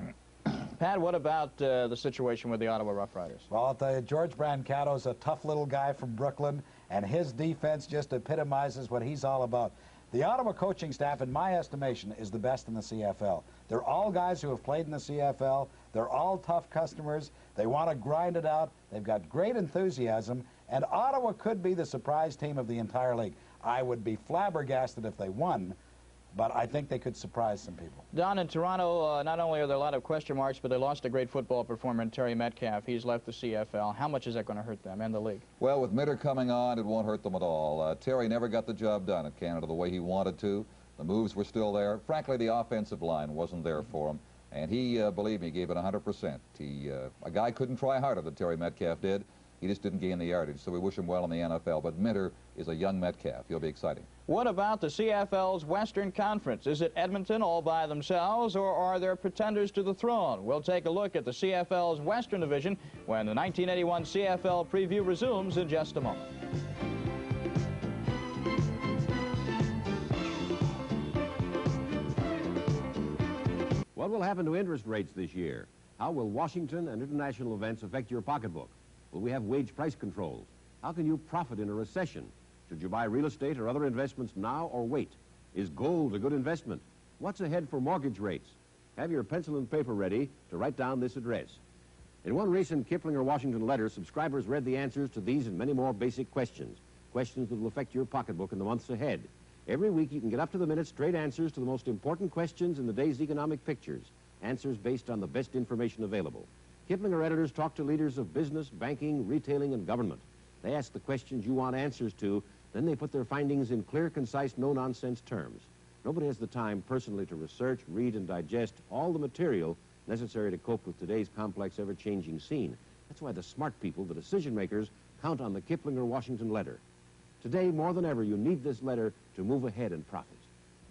[SPEAKER 2] Pat, what about the situation with the Ottawa Rough Riders?
[SPEAKER 3] Well, I'll tell you, George Brancato's a tough little guy from Brooklyn, and his defense just epitomizes what he's all about. The Ottawa coaching staff, in my estimation, is the best in the CFL. They're all guys who have played in the CFL. They're all tough customers. They want to grind it out. They've got great enthusiasm, and Ottawa could be the surprise team of the entire league. I would be flabbergasted if they won, but I think they could surprise some people.
[SPEAKER 2] Don, in Toronto, not only are there a lot of question marks, but they lost a great football performer in Terry Metcalf. He's left the CFL. How much is that going to hurt them and the league?
[SPEAKER 1] Well, with Mitter coming on, it won't hurt them at all. Terry never got the job done at Canada the way he wanted to. The moves were still there. Frankly, the offensive line wasn't there for him, and he, believe me, gave it 100%. A guy couldn't try harder than Terry Metcalf did. He just didn't gain the yardage, so we wish him well in the NFL. But Mitter is a young Metcalf. He'll be exciting.
[SPEAKER 2] What about the CFL's Western Conference? Is it Edmonton all by themselves, or are there pretenders to the throne? We'll take a look at the CFL's Western Division when the 1981 CFL Preview resumes in just a moment.
[SPEAKER 5] What will happen to interest rates this year? How will Washington and international events affect your pocketbook? Will we have wage price controls? How can you profit in a recession? Should you buy real estate or other investments now or wait? Is gold a good investment? What's ahead for mortgage rates? Have your pencil and paper ready to write down this address. In one recent Kiplinger Washington letter, subscribers read the answers to these and many more basic questions. Questions that will affect your pocketbook in the months ahead. Every week you can get up-to-the-minute straight answers to the most important questions in the day's economic pictures. Answers based on the best information available. Kiplinger editors talk to leaders of business, banking, retailing, and government. They ask the questions you want answers to, then they put their findings in clear, concise, no-nonsense terms. Nobody has the time personally to research, read, and digest all the material necessary to cope with today's complex, ever-changing scene. That's why the smart people, the decision-makers, count on the Kiplinger Washington letter. Today, more than ever, you need this letter to move ahead and profit.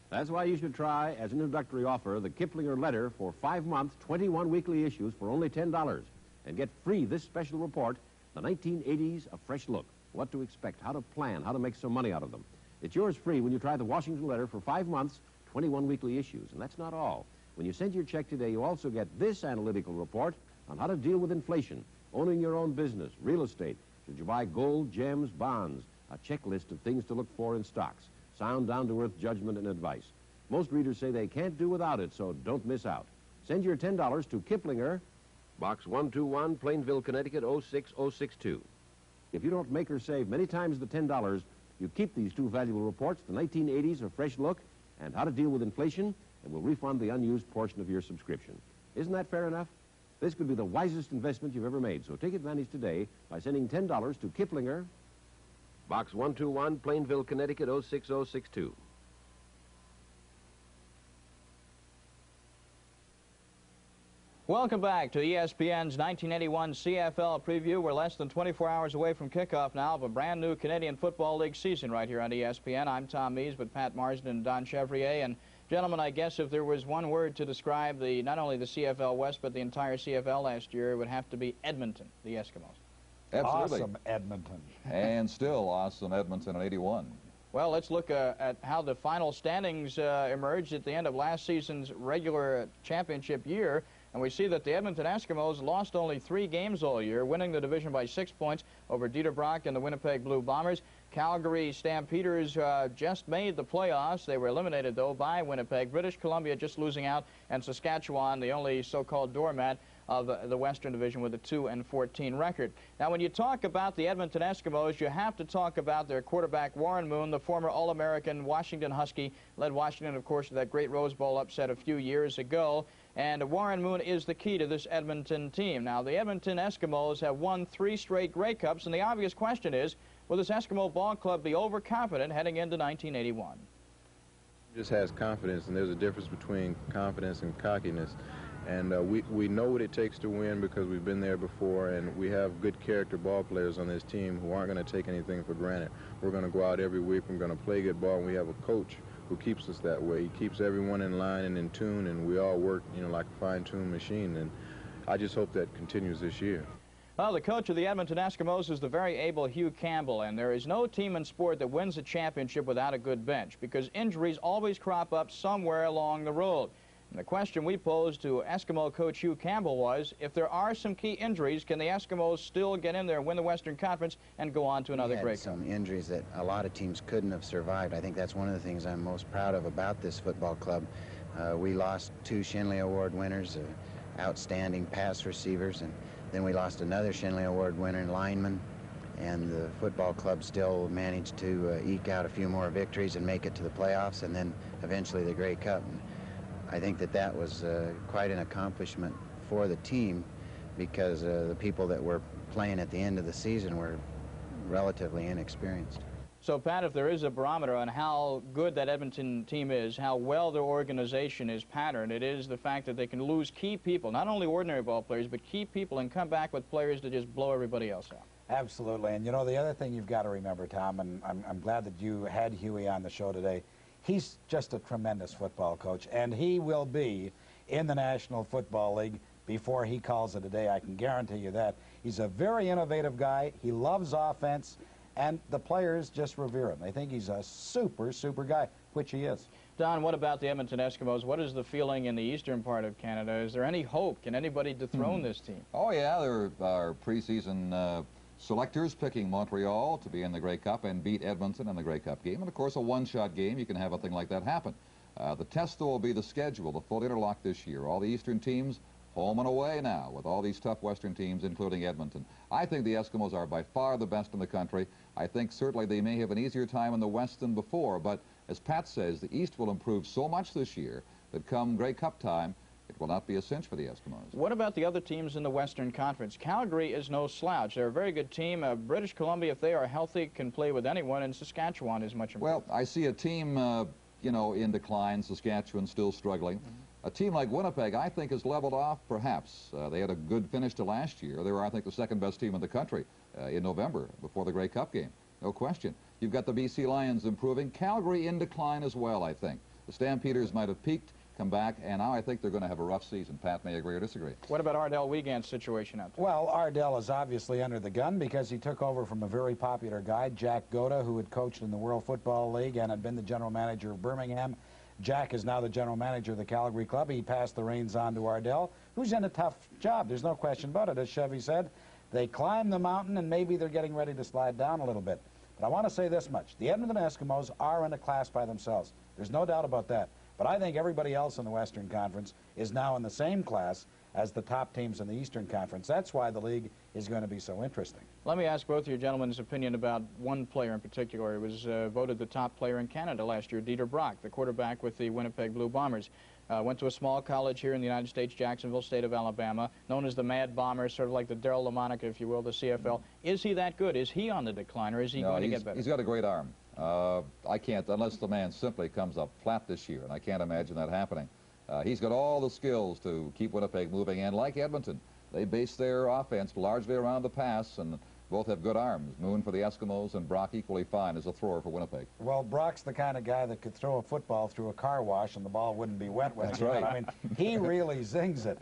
[SPEAKER 5] That's why you should try, as an introductory offer, the Kiplinger letter for 5 months, 21 weekly issues for only $10. And get free this special report, The 1980s, A Fresh Look. What to expect, how to plan, how to make some money out of them. It's yours free when you try the Washington letter for 5 months, 21 weekly issues. And that's not all. When you send your check today, you also get this analytical report on how to deal with inflation, owning your own business, real estate. Should you buy gold, gems, bonds? A checklist of things to look for in stocks. Sound, down-to-earth judgment and advice. Most readers say they can't do without it, so don't miss out. Send your $10 to Kiplinger, Box 121, Plainville, Connecticut, 06062. If you don't make or save many times the $10, you keep these two valuable reports, the 1980s, A Fresh Look, and How to Deal with Inflation, and we'll refund the unused portion of your subscription. Isn't that fair enough? This could be the wisest investment you've ever made, so take advantage today by sending $10 to Kiplinger, Box 121, Plainville, Connecticut, 06062.
[SPEAKER 2] Welcome back to ESPN's 1981 CFL Preview. We're less than 24 hours away from kickoff now of a brand new Canadian Football League season right here on ESPN. I'm Tom Mees with Pat Marsden and Don Chevrier. And gentlemen, I guess if there was one word to describe not only the CFL West but the entire CFL last year, it would have to be Edmonton, the Eskimos.
[SPEAKER 1] Absolutely.
[SPEAKER 3] Awesome Edmonton.
[SPEAKER 1] And still awesome Edmonton in 81.
[SPEAKER 2] Well, let's look at how the final standings emerged at the end of last season's regular championship year. And we see that the Edmonton Eskimos lost only 3 games all year, winning the division by 6 points over Dieter Brock and the Winnipeg Blue Bombers. Calgary Stampeders just made the playoffs. They were eliminated, though, by Winnipeg. British Columbia just losing out, and Saskatchewan, the only so-called doormat, of the Western Division with a 2-14 record. Now, when you talk about the Edmonton Eskimos, you have to talk about their quarterback, Warren Moon, the former All-American Washington Husky, led Washington, of course, to that great Rose Bowl upset a few years ago. And Warren Moon is the key to this Edmonton team. Now, the Edmonton Eskimos have won 3 straight Grey Cups, and the obvious question is, will this Eskimo ball club be overconfident heading into 1981?
[SPEAKER 10] Just has confidence, and there's a difference between confidence and cockiness. And we know what it takes to win because we've been there before, and we have good character ball players on this team who aren't going to take anything for granted. We're going to go out every week, we're going to play good ball, and we have a coach who keeps us that way. He keeps everyone in line and in tune, and we all work, you know, like a fine-tuned machine. And I just hope that continues this year.
[SPEAKER 2] Well, the coach of the Edmonton Eskimos is the very able Hugh Campbell, and there is no team in sport that wins a championship without a good bench because injuries always crop up somewhere along the road. And the question we posed to Eskimo coach Hugh Campbell was, if there are some key injuries, can the Eskimos still get in there, win the Western Conference, and go on to another Grey Cup?
[SPEAKER 11] Some injuries that a lot of teams couldn't have survived. I think that's one of the things I'm most proud of about this football club. We lost 2 Shinley Award winners, outstanding pass receivers, and then we lost another Shinley Award winner, lineman, and the football club still managed to eke out a few more victories and make it to the playoffs, and then eventually the Grey Cup. And I think that was quite an accomplishment for the team because the people that were playing at the end of the season were relatively inexperienced.
[SPEAKER 2] So, Pat, if there is a barometer on how good that Edmonton team is, how well their organization is patterned, it is the fact that they can lose key people, not only ordinary ball players, but key people, and come back with players to just blow everybody else out.
[SPEAKER 3] Absolutely. And, you know, the other thing you've got to remember, Tom, and I'm glad that you had Huey on the show today, he's just a tremendous football coach, and he will be in the National Football League before he calls it a day. I can guarantee you that. He's a very innovative guy. He loves offense, and the players just revere him. They think he's a super, super guy, which he is.
[SPEAKER 2] Don, what about the Edmonton Eskimos? What is the feeling in the eastern part of Canada? Is there any hope? Can anybody dethrone this team?
[SPEAKER 1] Oh, yeah, there are preseason selectors picking Montreal to be in the Grey Cup and beat Edmonton in the Grey Cup game. And, of course, a one-shot game, you can have a thing like that happen. The test, though, will be the schedule, the full interlock this year. All the eastern teams home and away now with all these tough western teams, including Edmonton. I think the Eskimos are by far the best in the country. I think certainly they may have an easier time in the West than before, but as Pat says, the East will improve so much this year that come Grey Cup time, it will not be a cinch for the Eskimos.
[SPEAKER 2] What about the other teams in the Western Conference? Calgary is no slouch. They're a very good team. British Columbia, if they are healthy, can play with anyone, and Saskatchewan is much improved.
[SPEAKER 1] Well, I see a team, you know, in decline. Saskatchewan still struggling. A team like Winnipeg, I think, has leveled off, perhaps. They had a good finish to last year. They were, I think, the second-best team in the country in November before the Grey Cup game. No question. You've got the BC Lions improving. Calgary in decline as well, I think. The Stampeders might have peaked, come back, and now I think they're going to have a rough season. Pat may agree or disagree.
[SPEAKER 2] What about Ardell Wiegand's situation out there?
[SPEAKER 3] Well, Ardell is obviously under the gun because he took over from a very popular guy, Jack Goda, who had coached in the World Football League and had been the general manager of Birmingham. Jack is now the general manager of the Calgary club. He passed the reins on to Ardell, who's in a tough job. There's no question about it. As Chevy said, they climbed the mountain, and maybe they're getting ready to slide down a little bit. But I want to say this much. The Edmonton Eskimos are in a class by themselves. There's no doubt about that. But I think everybody else in the Western Conference is now in the same class as the top teams in the Eastern Conference. That's why the league is going to be so interesting.
[SPEAKER 2] Let me ask both of your gentlemen's opinion about one player in particular. He was voted the top player in Canada last year, Dieter Brock, the quarterback with the Winnipeg Blue Bombers. Went to a small college here in the United States, Jacksonville, state of Alabama, known as the Mad Bomber, sort of like the Darryl LaMonica, if you will, the CFL. Is he that good? Is he on the decline, or is he going to get better?
[SPEAKER 1] He's got a great arm. I can't, unless the man simply comes up flat this year, and I can't imagine that happening. He's got all the skills to keep Winnipeg moving, and like Edmonton, they base their offense largely around the pass, and both have good arms. Moon for the Eskimos and Brock equally fine as a thrower for Winnipeg.
[SPEAKER 3] Well, Brock's the kind of guy that could throw a football through a car wash and the ball wouldn't be wet when
[SPEAKER 1] That's
[SPEAKER 3] it came
[SPEAKER 1] right.
[SPEAKER 3] out. I mean, he really zings it.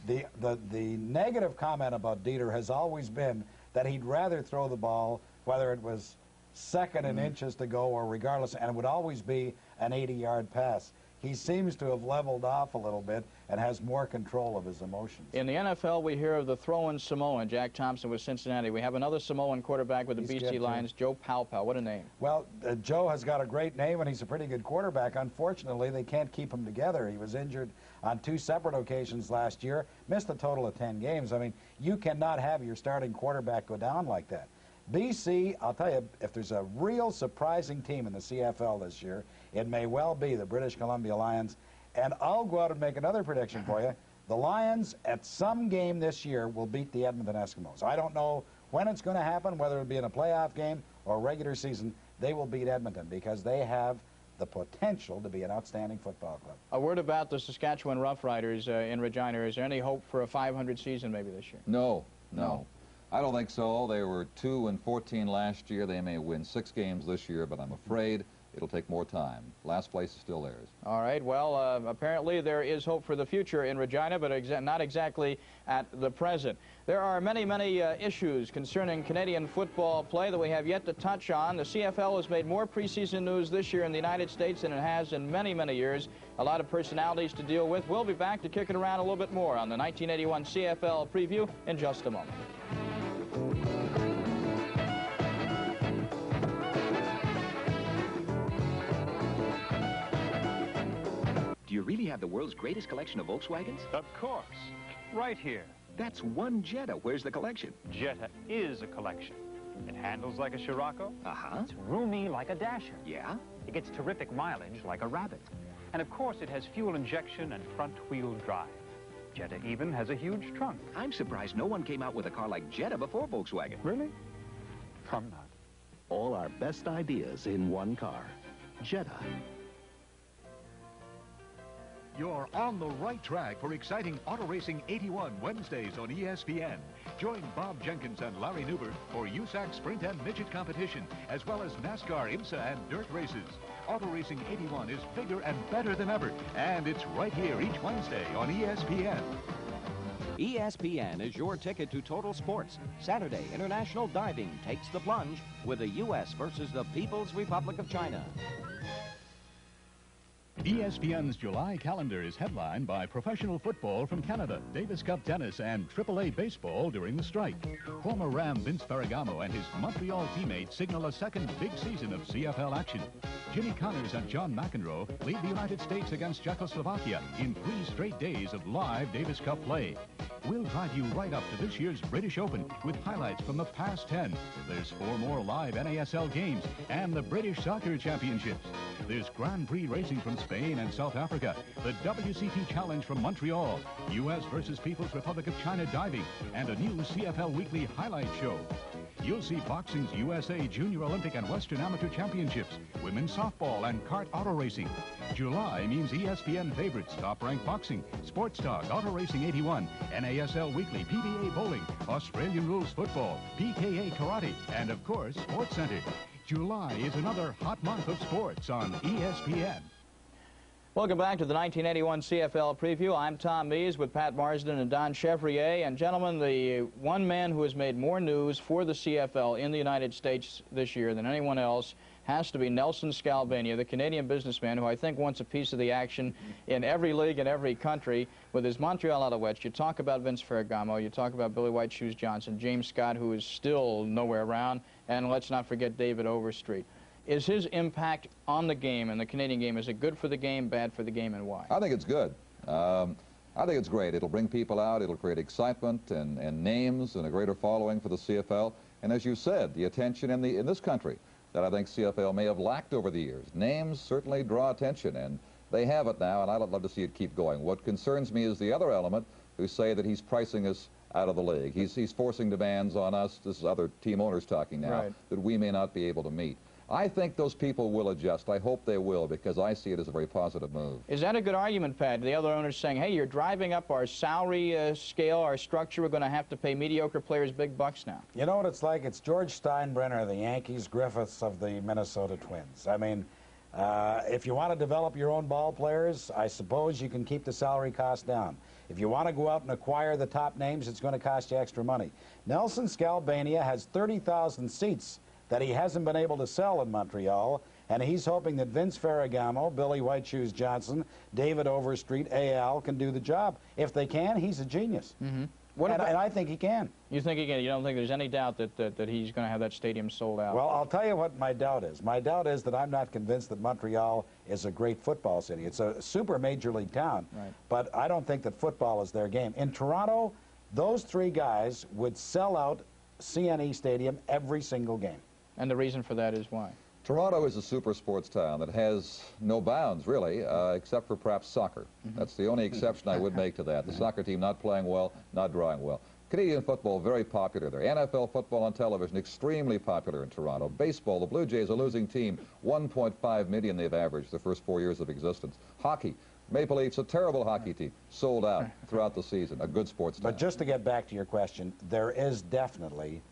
[SPEAKER 3] The negative comment about Dieter has always been that he'd rather throw the ball, whether it was second in inches to go or regardless, and it would always be an 80-yard pass. he seems to have leveled off a little bit and has more control of his emotions.
[SPEAKER 2] In the NFL, we hear of the throw-in Samoan, Jack Thompson with Cincinnati. We have another Samoan quarterback with the BC Lions, Joe Palpal. What a name.
[SPEAKER 3] Well, Joe has got a great name, and he's a pretty good quarterback. Unfortunately, they can't keep him together. He was injured on 2 separate occasions last year, missed a total of 10 games. I mean, you cannot have your starting quarterback go down like that. BC, I'll tell you, if there's a real surprising team in the CFL this year, it may well be the British Columbia Lions. And I'll go out and make another prediction for you. The Lions, at some game this year, will beat the Edmonton Eskimos. I don't know when it's going to happen, whether it'll be in a playoff game or regular season. They will beat Edmonton because they have the potential to be an outstanding football club.
[SPEAKER 2] A word about the Saskatchewan Roughriders in Regina. Is there any hope for a 500 season maybe this year?
[SPEAKER 1] No. I don't think so. They were 2-14 last year. They may win 6 games this year, but I'm afraid it'll take more time. Last place is still theirs.
[SPEAKER 2] All right. Well, apparently there is hope for the future in Regina, but not exactly at the present. There are many, many issues concerning Canadian football play that we have yet to touch on. The CFL has made more preseason news this year in the United States than it has in many, many years. A lot of personalities to deal with. We'll be back to kick it around a little bit more on the 1981 CFL Preview in just a moment.
[SPEAKER 12] Do you really have the world's greatest collection of Volkswagens?
[SPEAKER 13] Of course. Right here.
[SPEAKER 12] That's one Jetta. Where's the collection?
[SPEAKER 13] Jetta is a collection. It handles like a Scirocco.
[SPEAKER 12] Uh-huh.
[SPEAKER 13] It's roomy like a Dasher.
[SPEAKER 12] Yeah?
[SPEAKER 13] It gets terrific mileage like a Rabbit. And of course it has fuel injection and front-wheel drive. Jetta even has a huge trunk.
[SPEAKER 12] I'm surprised no one came out with a car like Jetta before Volkswagen.
[SPEAKER 13] Really? I'm not.
[SPEAKER 14] All our best ideas in one car. Jetta.
[SPEAKER 4] You're on the right track for exciting Auto Racing 81 Wednesdays on ESPN. Join Bob Jenkins and Larry Newbert for USAC Sprint and Midget competition, as well as NASCAR, IMSA, and dirt races. Auto Racing 81 is bigger and better than ever, and it's right here each Wednesday on ESPN.
[SPEAKER 5] ESPN is your ticket to total sports. Saturday, international diving takes the plunge with the U.S. versus the People's Republic of China.
[SPEAKER 4] ESPN's July calendar is headlined by professional football from Canada, Davis Cup tennis, and AAA baseball during the strike. Former Ram Vince Ferragamo and his Montreal teammates signal a second big season of CFL action. Jimmy Connors and John McEnroe lead the United States against Czechoslovakia in 3 straight days of live Davis Cup play. We'll drive you right up to this year's British Open with highlights from the past 10. There's 4 more live NASL games and the British Soccer Championships. There's Grand Prix racing from Spain and South Africa, the WCT Challenge from Montreal, U.S. versus People's Republic of China diving, and a new CFL Weekly highlight show. You'll see boxing's USA Junior Olympic and Western Amateur Championships, women's softball, and kart auto racing. July means ESPN favorites, top-ranked boxing, Sports Talk, Auto Racing 81, NASL Weekly, PBA bowling, Australian rules football, PKA karate, and of course, Sports Center. July is another hot month of sports on ESPN.
[SPEAKER 2] Welcome back to the 1981 CFL Preview. I'm Tom Mees with Pat Marsden and Don Chevrier. And gentlemen, the one man who has made more news for the CFL in the United States this year than anyone else has to be Nelson Scalabania, the Canadian businessman who I think wants a piece of the action in every league in every country with his Montreal Alouettes. You talk about Vince Ferragamo, you talk about Billy White Shoes Johnson, James Scott, who is still nowhere around, and let's not forget David Overstreet. Is his impact on the game and the Canadian game, is it good for the game, bad for the game, and why?
[SPEAKER 1] I think it's good. I think it's great. It'll bring people out. It'll create excitement and names and a greater following for the CFL. And as you said, the attention in this country that I think CFL may have lacked over the years. Names certainly draw attention, and they have it now, and I'd love to see it keep going. What concerns me is the other element who say that he's pricing us out of the league. He's forcing demands on us, this is other team owners talking now, right, that we may not be able to meet. I think those people will adjust. I hope they will, because I see it as a very positive move.
[SPEAKER 2] Is that a good argument, Pat? The other owners saying, hey, you're driving up our salary scale, our structure. We're going to have to pay mediocre players big bucks now.
[SPEAKER 3] You know what it's like? It's George Steinbrenner, the Yankees, Griffiths of the Minnesota Twins. I mean, if you want to develop your own ball players, I suppose you can keep the salary cost down. If you want to go out and acquire the top names, it's going to cost you extra money. Nelson Scalabania has 30,000 seats that he hasn't been able to sell in Montreal, and he's hoping that Vince Ferragamo, Billy White Shoes Johnson, David Overstreet, Al can do the job. If they can, he's a genius. And I think he can.
[SPEAKER 2] You think he can? You don't think there's any doubt that he's going to have that stadium sold out?
[SPEAKER 3] Well, I'll tell you what my doubt is. My doubt is that I'm not convinced that Montreal is a great football city. It's a super major league town, but I don't think that football is their game. In Toronto, those three guys would sell out CNE Stadium every single game.
[SPEAKER 2] And the reason for that is why?
[SPEAKER 1] Toronto is a super sports town that has no bounds, really, except for perhaps soccer. That's the only exception I would make to that. The soccer team not playing well, not drawing well. Canadian football, very popular there. NFL football on television, extremely popular in Toronto. Baseball, the Blue Jays, a losing team. 1.5 million they've averaged the first 4 years of existence. Hockey, Maple Leafs, a terrible hockey team, sold out throughout the season. A good sports town.
[SPEAKER 3] But just to get back to your question, there is definitely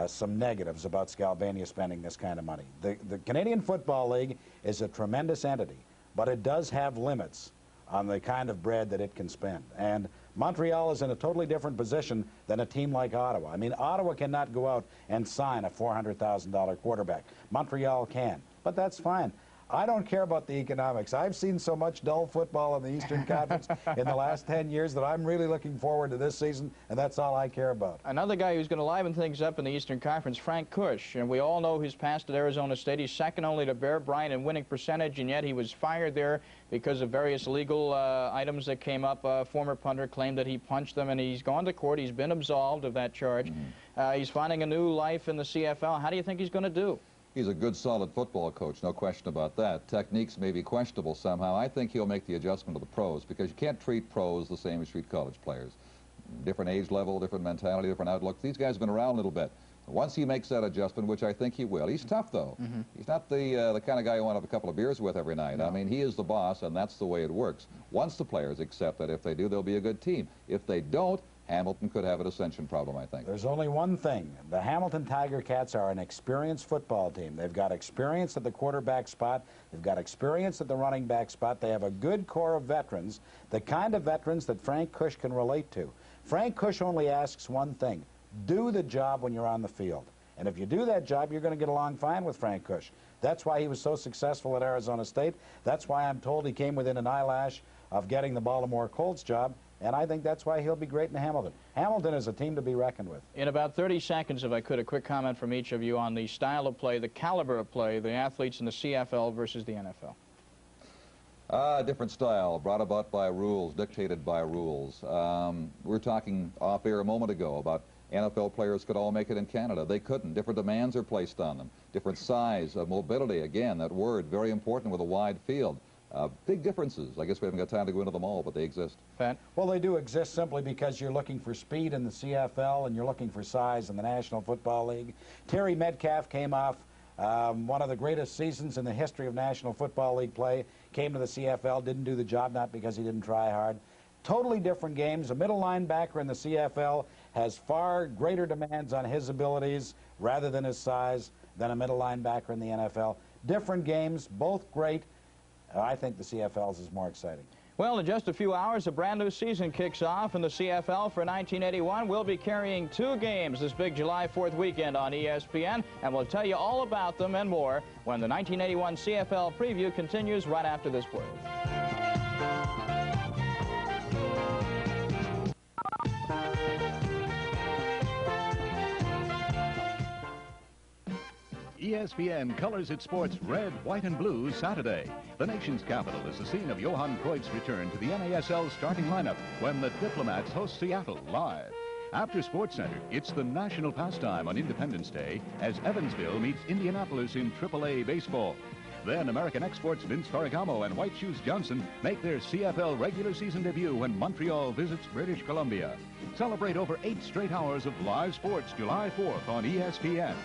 [SPEAKER 3] some negatives about Scalvania spending this kind of money. The Canadian Football League is a tremendous entity, but it does have limits on the kind of bread that it can spend. And Montreal is in a totally different position than a team like Ottawa. I mean, Ottawa cannot go out and sign a $400,000 quarterback. Montreal can, but that's fine. I don't care about the economics. I've seen so much dull football in the Eastern Conference in the last 10 years that I'm really looking forward to this season, and that's all I care about.
[SPEAKER 2] Another guy who's going to liven things up in the Eastern Conference, Frank Kush. And we all know his past at Arizona State. He's second only to Bear Bryant in winning percentage, and yet he was fired there because of various legal items that came up. A former punter claimed that he punched them, and he's gone to court. He's been absolved of that charge. He's finding a new life in the CFL. How do you think he's going to do?
[SPEAKER 1] He's a good, solid football coach, no question about that. Techniques may be questionable somehow. I think he'll make the adjustment to the pros, because you can't treat pros the same as you treat college players. Different age level, different mentality, different outlook. These guys have been around a little bit. Once he makes that adjustment, which I think he will, he's tough, though. He's not the kind of guy you want to have a couple of beers with every night. No. I mean, he is the boss, and that's the way it works. Once the players accept that if they do, they'll be a good team. If they don't, Hamilton could have a dissension problem, I think.
[SPEAKER 3] There's only one thing. The Hamilton Tiger Cats are an experienced football team. They've got experience at the quarterback spot. They've got experience at the running back spot. They have a good core of veterans, the kind of veterans that Frank Kush can relate to. Frank Kush only asks one thing: do the job when you're on the field. And if you do that job, you're going to get along fine with Frank Kush. That's why he was so successful at Arizona State. That's why I'm told he came within an eyelash of getting the Baltimore Colts job. And I think that's why he'll be great in Hamilton. Hamilton is a team to be reckoned with.
[SPEAKER 2] In about 30 seconds, if I could, a quick comment from each of you on the style of play, the caliber of play, the athletes in the CFL versus the NFL.
[SPEAKER 1] Different style, brought about by rules, dictated by rules. We were talking off air a moment ago about NFL players could all make it in Canada. They couldn't. Different demands are placed on them. Different size, mobility, again, that word, very important with a wide field. Big differences. I guess we haven't got time to go into them all, but they exist.
[SPEAKER 2] Pat?
[SPEAKER 3] Well, they do exist simply because you're looking for speed in the CFL and you're looking for size in the National Football League. Terry Metcalf came off one of the greatest seasons in the history of National Football League play, came to the CFL, didn't do the job, not because he didn't try hard. Totally different games. A middle linebacker in the CFL has far greater demands on his abilities rather than his size than a middle linebacker in the NFL. Different games, both great. I think the CFL's is more exciting.
[SPEAKER 2] Well, in just a few hours, a brand new season kicks off, and the CFL for 1981 will be carrying 2 games this big July 4th weekend on ESPN, and we'll tell you all about them and more when the 1981 CFL Preview continues right after this word.
[SPEAKER 4] ESPN colors its sports red, white, and blue Saturday. The nation's capital is the scene of Johan Cruyff's return to the NASL starting lineup when the Diplomats host Seattle live. After SportsCenter, it's the national pastime on Independence Day as Evansville meets Indianapolis in AAA baseball. Then American exports Vince Ferragamo and White Shoes Johnson make their CFL regular season debut when Montreal visits British Columbia. Celebrate over 8 straight hours of live sports July 4th on ESPN.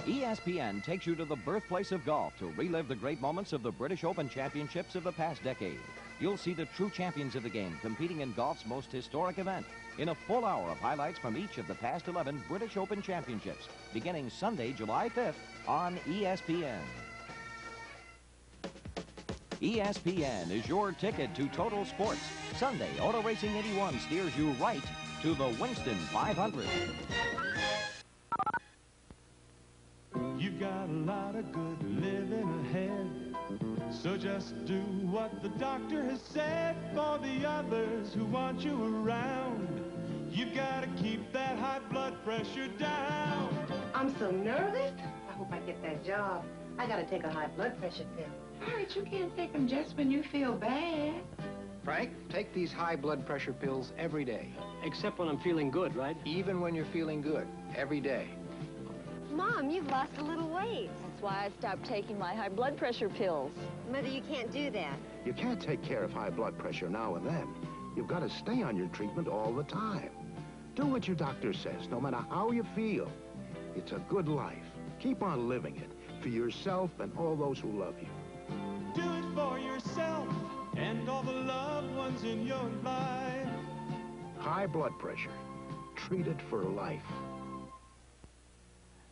[SPEAKER 5] ESPN takes you to the birthplace of golf to relive the great moments of the British Open Championships of the past decade. You'll see the true champions of the game competing in golf's most historic event in a full hour of highlights from each of the past 11 British Open Championships, beginning Sunday, July 5th on ESPN. ESPN is your ticket to total sports. Sunday, Auto Racing 81 steers you right to the Winston 500.
[SPEAKER 15] You've got a lot of good living ahead. So just do what the doctor has said. For the others who want you around, you've got to keep that high blood pressure down.
[SPEAKER 16] I'm so nervous. I hope I get that job. I gotta take a high blood pressure pill. Harriet, you can't take them just when you feel bad.
[SPEAKER 17] Frank, take these high blood pressure pills every day.
[SPEAKER 18] Except when I'm feeling good, right?
[SPEAKER 17] Even when you're feeling good, every day.
[SPEAKER 19] Mom, you've lost a little weight. That's why I stopped taking my high blood pressure pills. Mother, you can't do that.
[SPEAKER 14] You can't take care of high blood pressure now and then. You've got to stay on your treatment all the time. Do what your doctor says, no matter how you feel. It's a good life. Keep on living it for yourself and all those who love you.
[SPEAKER 15] Do it for yourself and all the loved ones in your life.
[SPEAKER 14] High blood pressure. Treat it for life.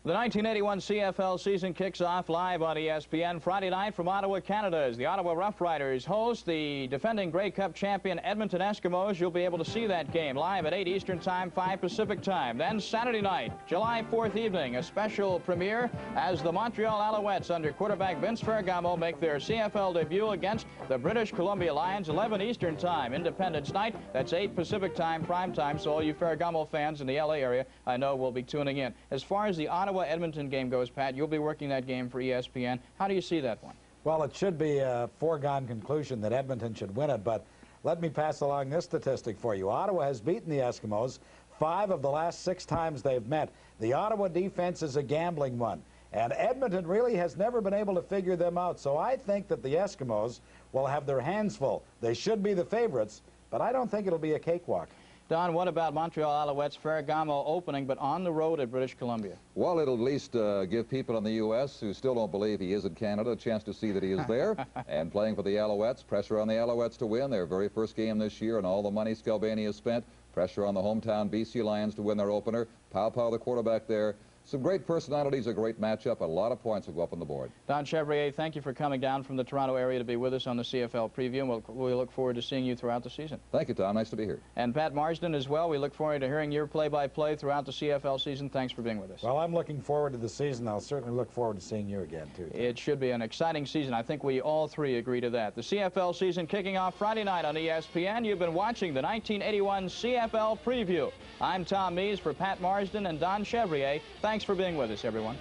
[SPEAKER 2] The 1981 CFL season kicks off live on ESPN Friday night from Ottawa, Canada, as the Ottawa Rough Riders host the defending Grey Cup champion Edmonton Eskimos. You'll be able to see that game live at 8 Eastern Time, 5 Pacific Time. Then Saturday night, July 4th evening, a special premiere as the Montreal Alouettes under quarterback Vince Ferragamo make their CFL debut against the British Columbia Lions, 11 Eastern Time, Independence Night. That's 8 Pacific Time, prime time, so all you Ferragamo fans in the LA area, I know, will be tuning in. As far as the Ottawa-Edmonton game goes, Pat, you'll be working that game for ESPN. How do you see that one?
[SPEAKER 3] Well, it should be a foregone conclusion that Edmonton should win it, but let me pass along this statistic for you. Ottawa has beaten the Eskimos 5 of the last 6 times they've met. The Ottawa defense is a gambling one, and Edmonton really has never been able to figure them out, so I think that the Eskimos will have their hands full. They should be the favorites, but I don't think it'll be a cakewalk.
[SPEAKER 2] Don, what about Montreal Alouettes, Ferragamo opening, but on the road at British Columbia?
[SPEAKER 1] Well, it'll at least give people in the U.S. who still don't believe he is in Canada a chance to see that he is there. And playing for the Alouettes, pressure on the Alouettes to win their very first game this year and all the money Skelbania has spent. Pressure on the hometown BC Lions to win their opener. Pow Pow, the quarterback there. Some great personalities, a great matchup, a lot of points will go up on the board.
[SPEAKER 2] Don Chevrier, thank you for coming down from the Toronto area to be with us on the CFL Preview, and we look forward to seeing you throughout the season.
[SPEAKER 1] Thank you, Tom. Nice to be here.
[SPEAKER 2] And Pat Marsden as well. We look forward to hearing your play-by-play throughout the CFL season. Thanks for being with us.
[SPEAKER 3] Well, I'm looking forward to the season. I'll certainly look forward to seeing you again, too.
[SPEAKER 2] It should be an exciting season. I think we all three agree to that. The CFL season kicking off Friday night on ESPN. You've been watching the 1981 CFL Preview. I'm Tom Mees for Pat Marsden and Don Chevrier. Thanks for being with us, everyone.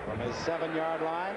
[SPEAKER 3] From his 7-yard line,